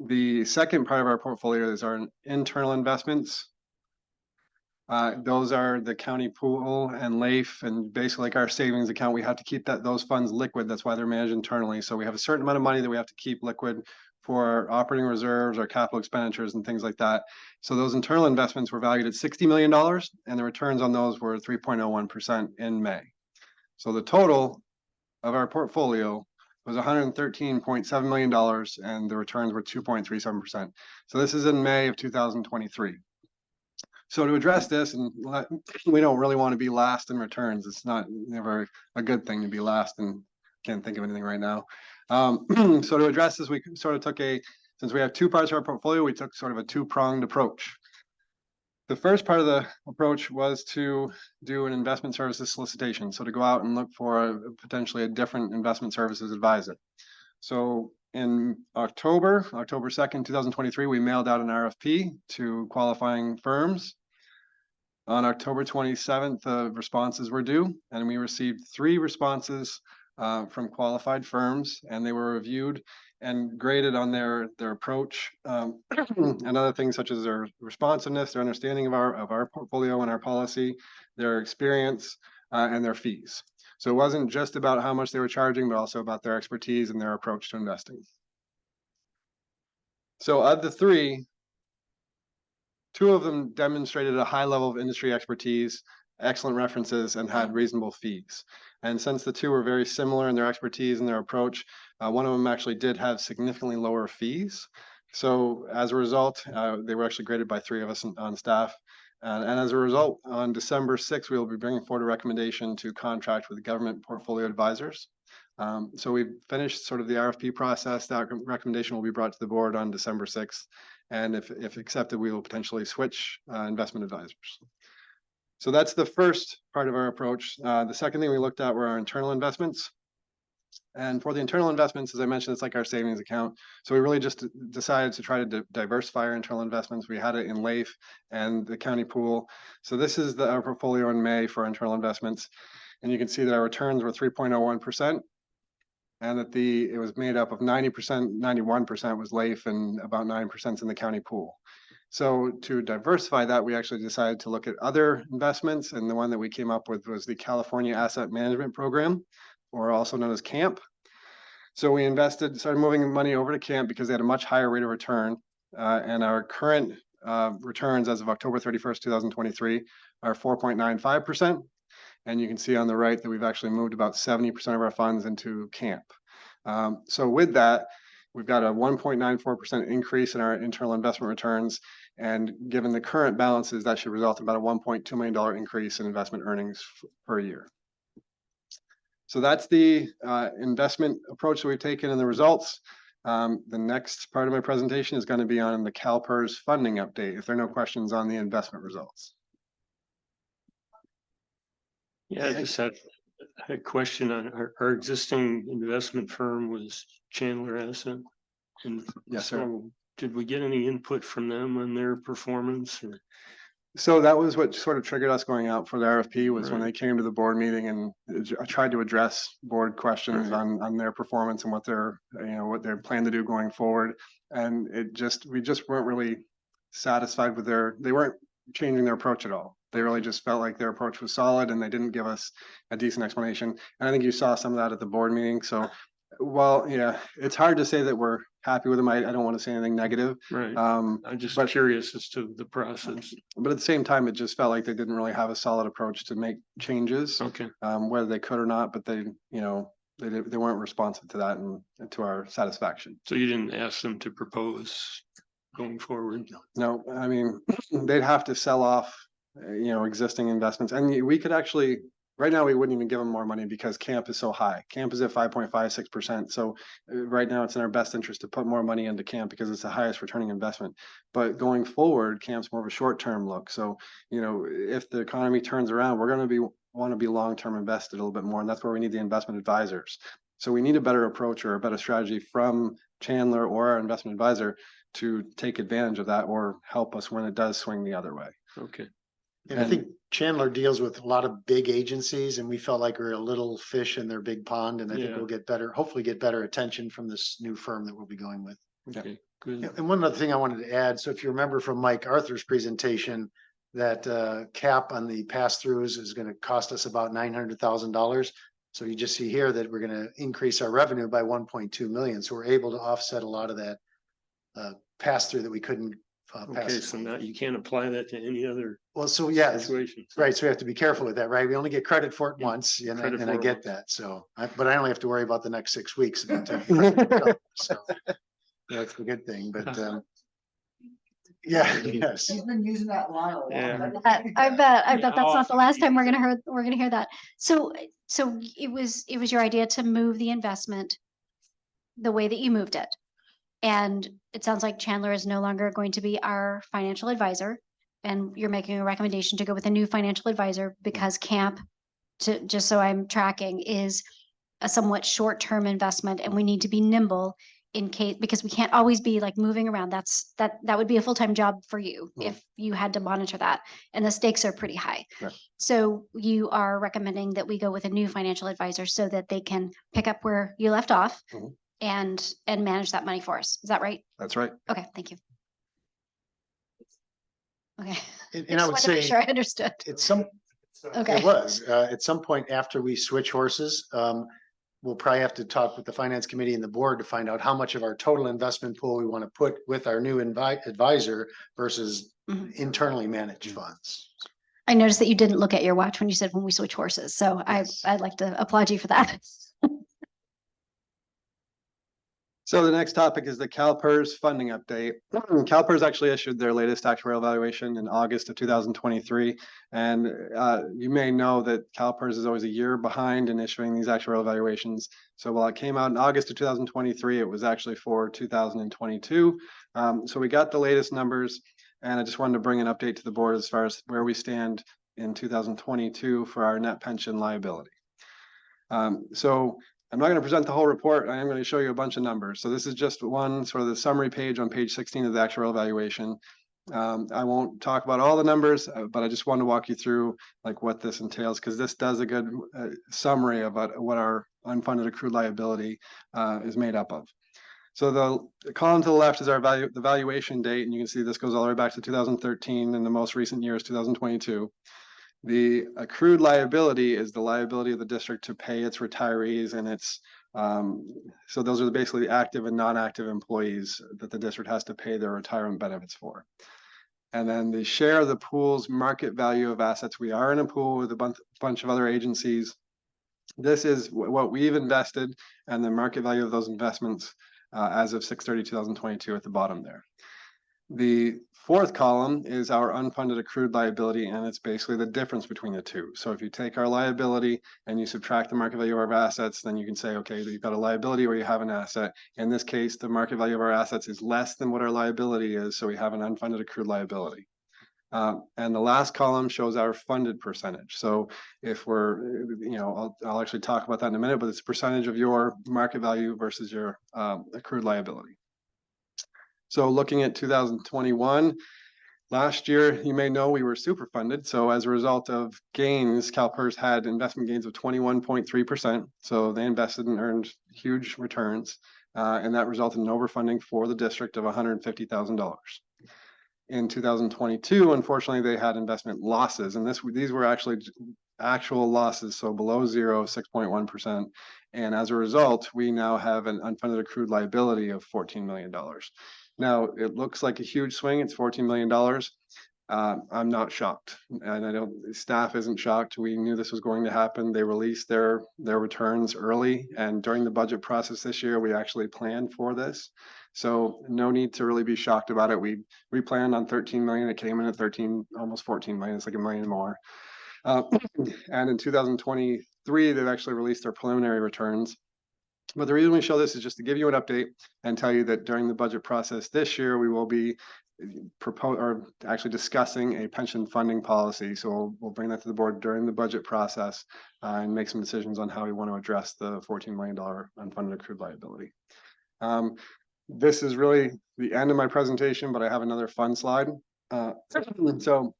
The second part of our portfolio is our internal investments. Those are the county pool and LAIF, and basically like our savings account, we have to keep those funds liquid. That's why they're managed internally. So we have a certain amount of money that we have to keep liquid for our operating reserves, our capital expenditures, and things like that. So those internal investments were valued at $60 million, and the returns on those were 3.01% in May. So the total of our portfolio was $113.7 million, and the returns were 2.37%. So this is in May of 2023. So to address this, and we don't really want to be last in returns. It's not never a good thing to be last, and can't think of anything right now. So to address this, we sort of took since we have two parts of our portfolio, we took sort of a two-pronged approach. The first part of the approach was to do an investment services solicitation. So to go out and look for potentially a different investment services advisor. So in October 2nd, 2023, we mailed out an RFP to qualifying firms. On October 27th, responses were due, and we received 3 responses from qualified firms, and they were reviewed and graded on their approach and other things such as their responsiveness, their understanding of our portfolio and our policy, their experience, and their fees. So it wasn't just about how much they were charging, but also about their expertise and their approach to investing. So of the 3, 2 of them demonstrated a high level of industry expertise, excellent references, and had reasonable fees. And since the 2 were very similar in their expertise and their approach, one of them actually did have significantly lower fees. So as a result, they were actually graded by 3 of us on staff. And as a result, on December 6th, we will be bringing forward a recommendation to contract with government portfolio advisors. So we've finished sort of the RFP process. That recommendation will be brought to the board on December 6th. And if accepted, we will potentially switch investment advisors. So that's the first part of our approach. The second thing we looked at were our internal investments. And for the internal investments, as I mentioned, it's like our savings account. So we really just decided to try to diversify our internal investments. We had it in LAIF and the county pool. So this is our portfolio in May for our internal investments. And you can see that our returns were 3.01%. And that it was made up of 90%, 91% was LAIF and about 9% in the county pool. So to diversify that, we actually decided to look at other investments. And the one that we came up with was the California Asset Management Program, or also known as CAMP. So we started moving money over to CAMP because they had a much higher rate of return. And our current returns as of October 31st, 2023 are 4.95%. And you can see on the right that we've actually moved about 70% of our funds into CAMP. So with that, we've got a 1.94% increase in our internal investment returns. And given the current balances, that should result in about a $1.2 million increase in investment earnings per year. So that's the investment approach that we've taken and the results. The next part of my presentation is going to be on the CalPERS funding update, if there are no questions on the investment results. Yeah, I just had a question on our existing investment firm was Chandler Asset. And Yes, sir. so did we get any input from them on their performance? Or? So that was what sort of triggered us going out for the RFP was when Right. they came to the board meeting and I tried to address board questions Right. on their performance and what they're plan to do going forward. And we just weren't really satisfied with they weren't changing their approach at all. They really just felt like their approach was solid and they didn't give us a decent explanation. And I think you saw some of that at the board meeting. So, well, yeah, it's hard to say that we're happy with them. I don't want to say anything negative. Right. I'm just curious as to the process. But at the same time, it just felt like they didn't really have a solid approach to make changes, Okay. Whether they could or not, but they weren't responsive to that and to our satisfaction. So you didn't ask them to propose going forward? No, I mean, they'd have to sell off, existing investments. And we could actually, right now, we wouldn't even give them more money because CAMP is so high. CAMP is at 5.56%. So right now it's in our best interest to put more money into CAMP because it's the highest returning investment. But going forward, CAMP's more of a short-term look. So, if the economy turns around, we're going to want to be long-term invested a little bit more. And that's where we need the investment advisors. So we need a better approach or a better strategy from Chandler or our investment advisor to take advantage of that or help us when it does swing the other way. Okay. And I think Chandler deals with a lot of big agencies and we felt like we're a little fish in their big pond. And I think we'll hopefully get better attention from this new firm that we'll be going with. Okay, good. Yeah, and one other thing I wanted to add. So if you remember from Mike Arthur's presentation, that cap on the pass-throughs is going to cost us about $900,000. So you just see here that we're going to increase our revenue by 1.2 million. So we're able to offset a lot of that pass-through that we couldn't pass. Okay, so now you can't apply that to any other situation. Right. So we have to be careful with that, right? We only get credit for it once, and I get that. So, but I only have to worry about the next 6 weeks. So that's the good thing. But yes. He's been using that line a lot. Yeah. I bet that's not the last time we're gonna hear that. So it was your idea to move the investment the way that you moved it. And it sounds like Chandler is no longer going to be our financial advisor. And you're making a recommendation to go with a new financial advisor because CAMP, just so I'm tracking, is a somewhat short-term investment and we need to be nimble in case, because we can't always be like moving around. That would be a full-time job for you Mhm. if you had to monitor that. And the stakes are pretty high. Right. So you are recommending that we go with a new financial advisor so that they can pick up where you left off Mhm. and manage that money for us. Is that right? That's right. Okay, thank you. Okay. And I would Just wanted to make say sure I understood. it's some, Okay. it was, at some point after we switch horses, we'll probably have to talk with the finance committee and the board to find out how much of our total investment pool we want to put with our new advisor versus Mhm. internally managed funds. I noticed that you didn't look at your watch when you said when we switch horses. So I'd like to applaud you for that. So the next topic is the CalPERS funding update. CalPERS actually issued their latest actuarial evaluation in August of 2023. And you may know that CalPERS is always a year behind in issuing these actuarial evaluations. So while it came out in August of 2023, it was actually for 2022. So we got the latest numbers, and I just wanted to bring an update to the board as far as where we stand in 2022 for our net pension liability. So I'm not going to present the whole report. I am going to show you a bunch of numbers. So this is just one sort of the summary page on page 16 of the actuarial evaluation. I won't talk about all the numbers, but I just want to walk you through like what this entails, because this does a good summary about what our unfunded accrued liability is made up of. So the column to the left is our the valuation date, and you can see this goes all the way back to 2013, and the most recent year is 2022. The accrued liability is the liability of the district to pay its retirees and its, so those are basically the active and non-active employees that the district has to pay their retirement benefits for. And then the share of the pool's market value of assets. We are in a pool with a bunch of other agencies. This is what we've invested and the market value of those investments as of 6/30/2022 at the bottom there. The fourth column is our unfunded accrued liability, and it's basically the difference between the two. So if you take our liability and you subtract the market value of our assets, then you can say, okay, you've got a liability where you have an asset. In this case, the market value of our assets is less than what our liability is, so we have an unfunded accrued liability. And the last column shows our funded percentage. So if we're, I'll actually talk about that in a minute, but it's a percentage of your market value versus your accrued liability. So looking at 2021, last year, you may know we were super funded. So as a result of gains, CalPERS had investment gains of 21.3%. So they invested and earned huge returns. And that resulted in overfunding for the district of $150,000. In 2022, unfortunately, they had investment losses. And these were actually actual losses, so below zero, 6.1%. And as a result, we now have an unfunded accrued liability of $14 million. Now, it looks like a huge swing. It's $14 million. I'm not shocked, and I don't. Staff isn't shocked. We knew this was going to happen. They released their returns early, and during the budget process this year, we actually planned for this. So no need to really be shocked about it. We planned on 13 million. It came in at 13, almost 14 million. It's like $1 million more. And in 2023, they've actually released their preliminary returns. But the reason we show this is just to give you an update and tell you that during the budget process this year, we will be actually discussing a pension funding policy. So we'll bring that to the board during the budget process and make some decisions on how we want to address the $14 million unfunded accrued liability. This is really the end of my presentation, but I have another fun slide. So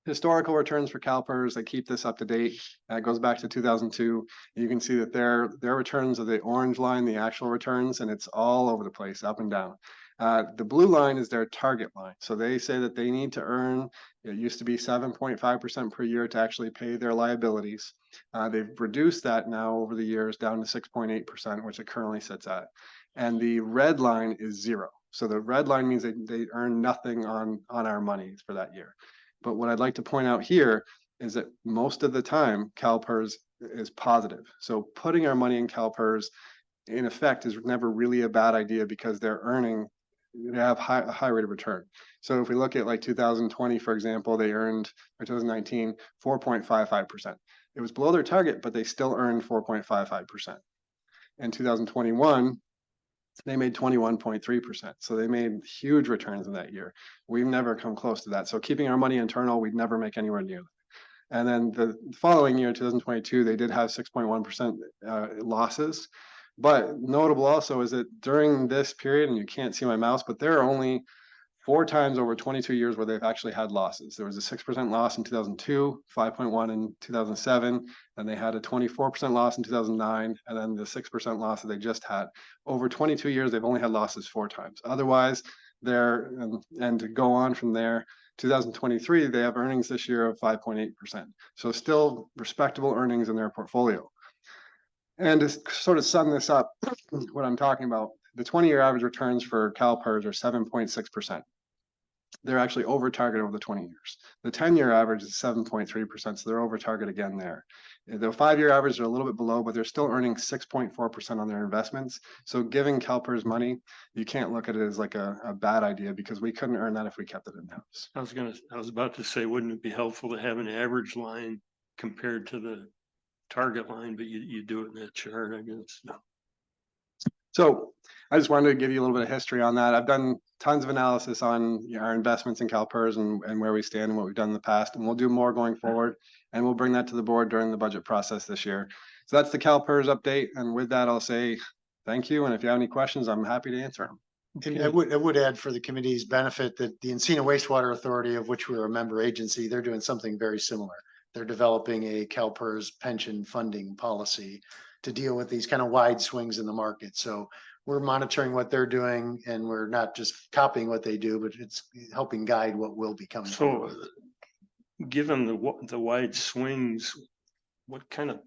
historical returns for CalPERS, they keep this up to date. It goes back to 2002. You can see that their returns are the orange line, the actual returns, and it's all over the place, up and down. The blue line is their target line. So they say that they need to earn, it used to be 7.5% per year to actually pay their liabilities. They've reduced that now over the years down to 6.8%, which it currently sits at. And the red line is zero. So the red line means they earn nothing on our money for that year. But what I'd like to point out here is that most of the time, CalPERS is positive. So putting our money in CalPERS, in effect, is never really a bad idea because they're earning, they have a high rate of return. So if we look at like 2020, for example, they earned, or 2019, 4.55%. It was below their target, but they still earned 4.55%. In 2021, they made 21.3%. So they made huge returns in that year. We've never come close to that. So keeping our money internal, we'd never make anywhere near that. And then the following year, 2022, they did have 6.1% losses. But notable also is that during this period, and you can't see my mouse, but there are only 4 times over 22 years where they've actually had losses. There was a 6% loss in 2002, 5.1 in 2007, and they had a 24% loss in 2009, and then the 6% loss that they just had. Over 22 years, they've only had losses 4 times. Otherwise, they're, and to go on from there, 2023, they have earnings this year of 5.8%. So still respectable earnings in their portfolio. And to sort of sum this up, what I'm talking about, the 20-year average returns for CalPERS are 7.6%. They're actually over target over the 20 years. The 10-year average is 7.3%, so they're over target again there. The 5-year average are a little bit below, but they're still earning 6.4% on their investments. So giving CalPERS money, you can't look at it as like a bad idea, because we couldn't earn that if we kept it in-house. I was about to say, wouldn't it be helpful to have an average line compared to the target line, but you do it in that chart, I guess. No. So I just wanted to give you a little bit of history on that. I've done tons of analysis on our investments in CalPERS and where we stand and what we've done in the past, and we'll do more going forward, and we'll bring that to the board during the budget process this year. So that's the CalPERS update, and with that, I'll say thank you, and if you have any questions, I'm happy to answer them. And I would add for the committee's benefit that the Encina Wastewater Authority, of which we're a member agency, they're doing something very similar. They're developing a CalPERS pension funding policy to deal with these kind of wide swings in the market. So we're monitoring what they're doing, and we're not just copying what they do, but it's helping guide what will be coming. So given the wide swings, what kind of,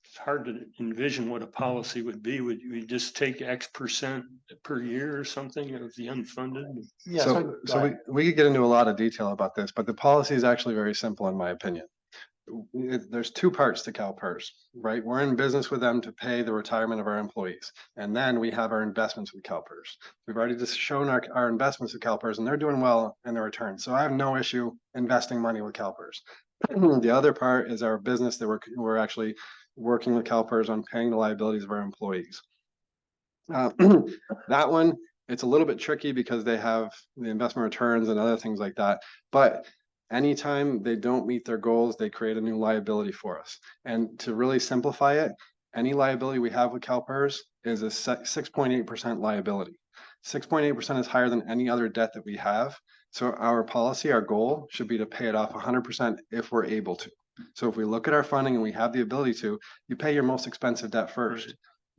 it's hard to envision what a policy would be. Would you just take X% per year or something of the unfunded? Yeah, so we could get into a lot of detail about this, but the policy is actually very simple in my opinion. There's 2 parts to CalPERS, right? We're in business with them to pay the retirement of our employees. And then we have our investments with CalPERS. We've already just shown our investments with CalPERS, and they're doing well in their returns. So I have no issue investing money with CalPERS. The other part is our business that we're actually working with CalPERS on paying the liabilities of our employees. That one, it's a little bit tricky because they have the investment returns and other things like that. But anytime they don't meet their goals, they create a new liability for us. And to really simplify it, any liability we have with CalPERS is a 6.8% liability. 6.8% is higher than any other debt that we have. So our policy, our goal should be to pay it off 100% if we're able to. So if we look at our funding and we have the ability to, you pay your most expensive debt first. Right.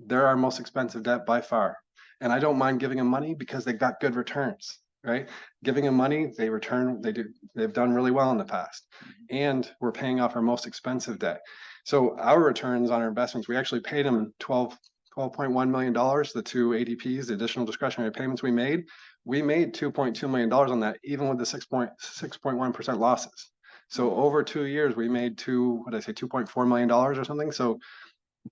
They're our most expensive debt by far. And I don't mind giving them money because they've got good returns. Right? Giving them money, they've done really well in the past. And we're paying off our most expensive debt. So our returns on our investments, we actually paid them $12.1 million, the 2 ADPs, the additional discretionary payments we made $2.2 million on that, even with the 6.1% losses. So over 2 years, we made $2.4 million or something. So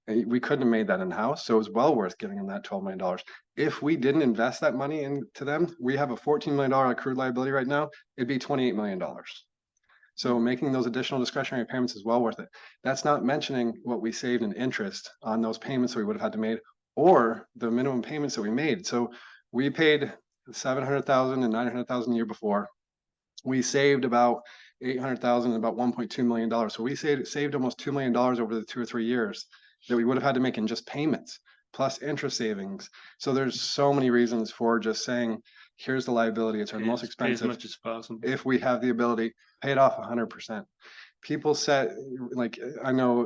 we couldn't have made that in-house. So it was well worth giving them that $12 million. If we didn't invest that money into them, we have a $14 million accrued liability right now. It'd be $28 million. So making those additional discretionary payments is well worth it. That's not mentioning what we saved in interest on those payments that we would have had to make, or the minimum payments that we made. So we paid $700,000 and $900,000 a year before. We saved about $800,000 and about $1.2 million. So we saved almost $2 million over the 2 or 3 years that we would have had to make in just payments, plus interest savings. So there's so many reasons for just saying, here's the liability. It's our most expensive. Pay as much as possible. If we have the ability, pay it off 100%. People set, like, I know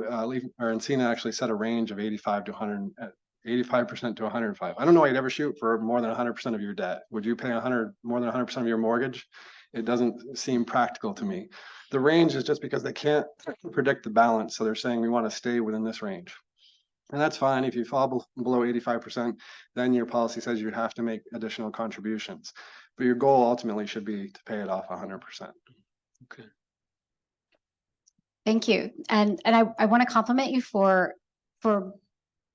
Encina actually set a range of 85% to 105. I don't know why you'd ever shoot for more than 100% of your debt. Would you pay more than 100% of your mortgage? It doesn't seem practical to me. The range is just because they can't predict the balance. So they're saying we want to stay within this range. And that's fine. If you fall below 85%, then your policy says you have to make additional contributions. But your goal ultimately should be to pay it off 100%. Okay. Thank you. And I want to compliment you for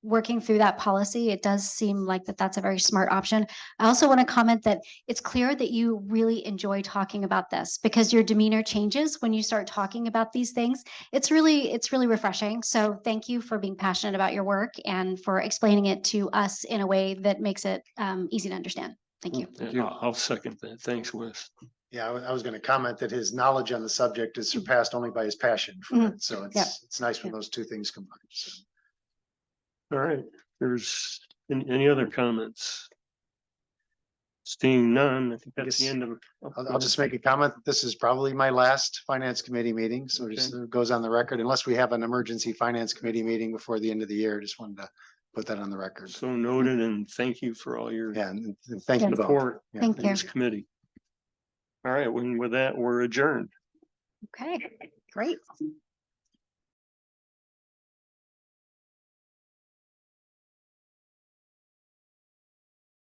working through that policy. It does seem like that's a very smart option. I also want to comment that it's clear that you really enjoy talking about this, because your demeanor changes when you start talking about these things. It's really refreshing. So thank you for being passionate about your work and for explaining it to us in a way that makes it easy to understand. Thank you. Yeah, I'll second that. Thanks, Wes. Yeah, I was going to comment that his knowledge on the subject is surpassed only by his passion for it. So it's nice when those 2 things combine. So. All right, there's any other comments? Seeing none, I think that's the Yes. end of. I'll just make a comment. This is probably my last finance committee meeting, so just goes on the record unless we have an emergency finance committee meeting before the end of the year. Just wanted to put that on the record. So noted, and thank you for all your Yeah, and thank you both. support Yeah. Thank in you. this committee. All right, with that, we're adjourned. Okay, great.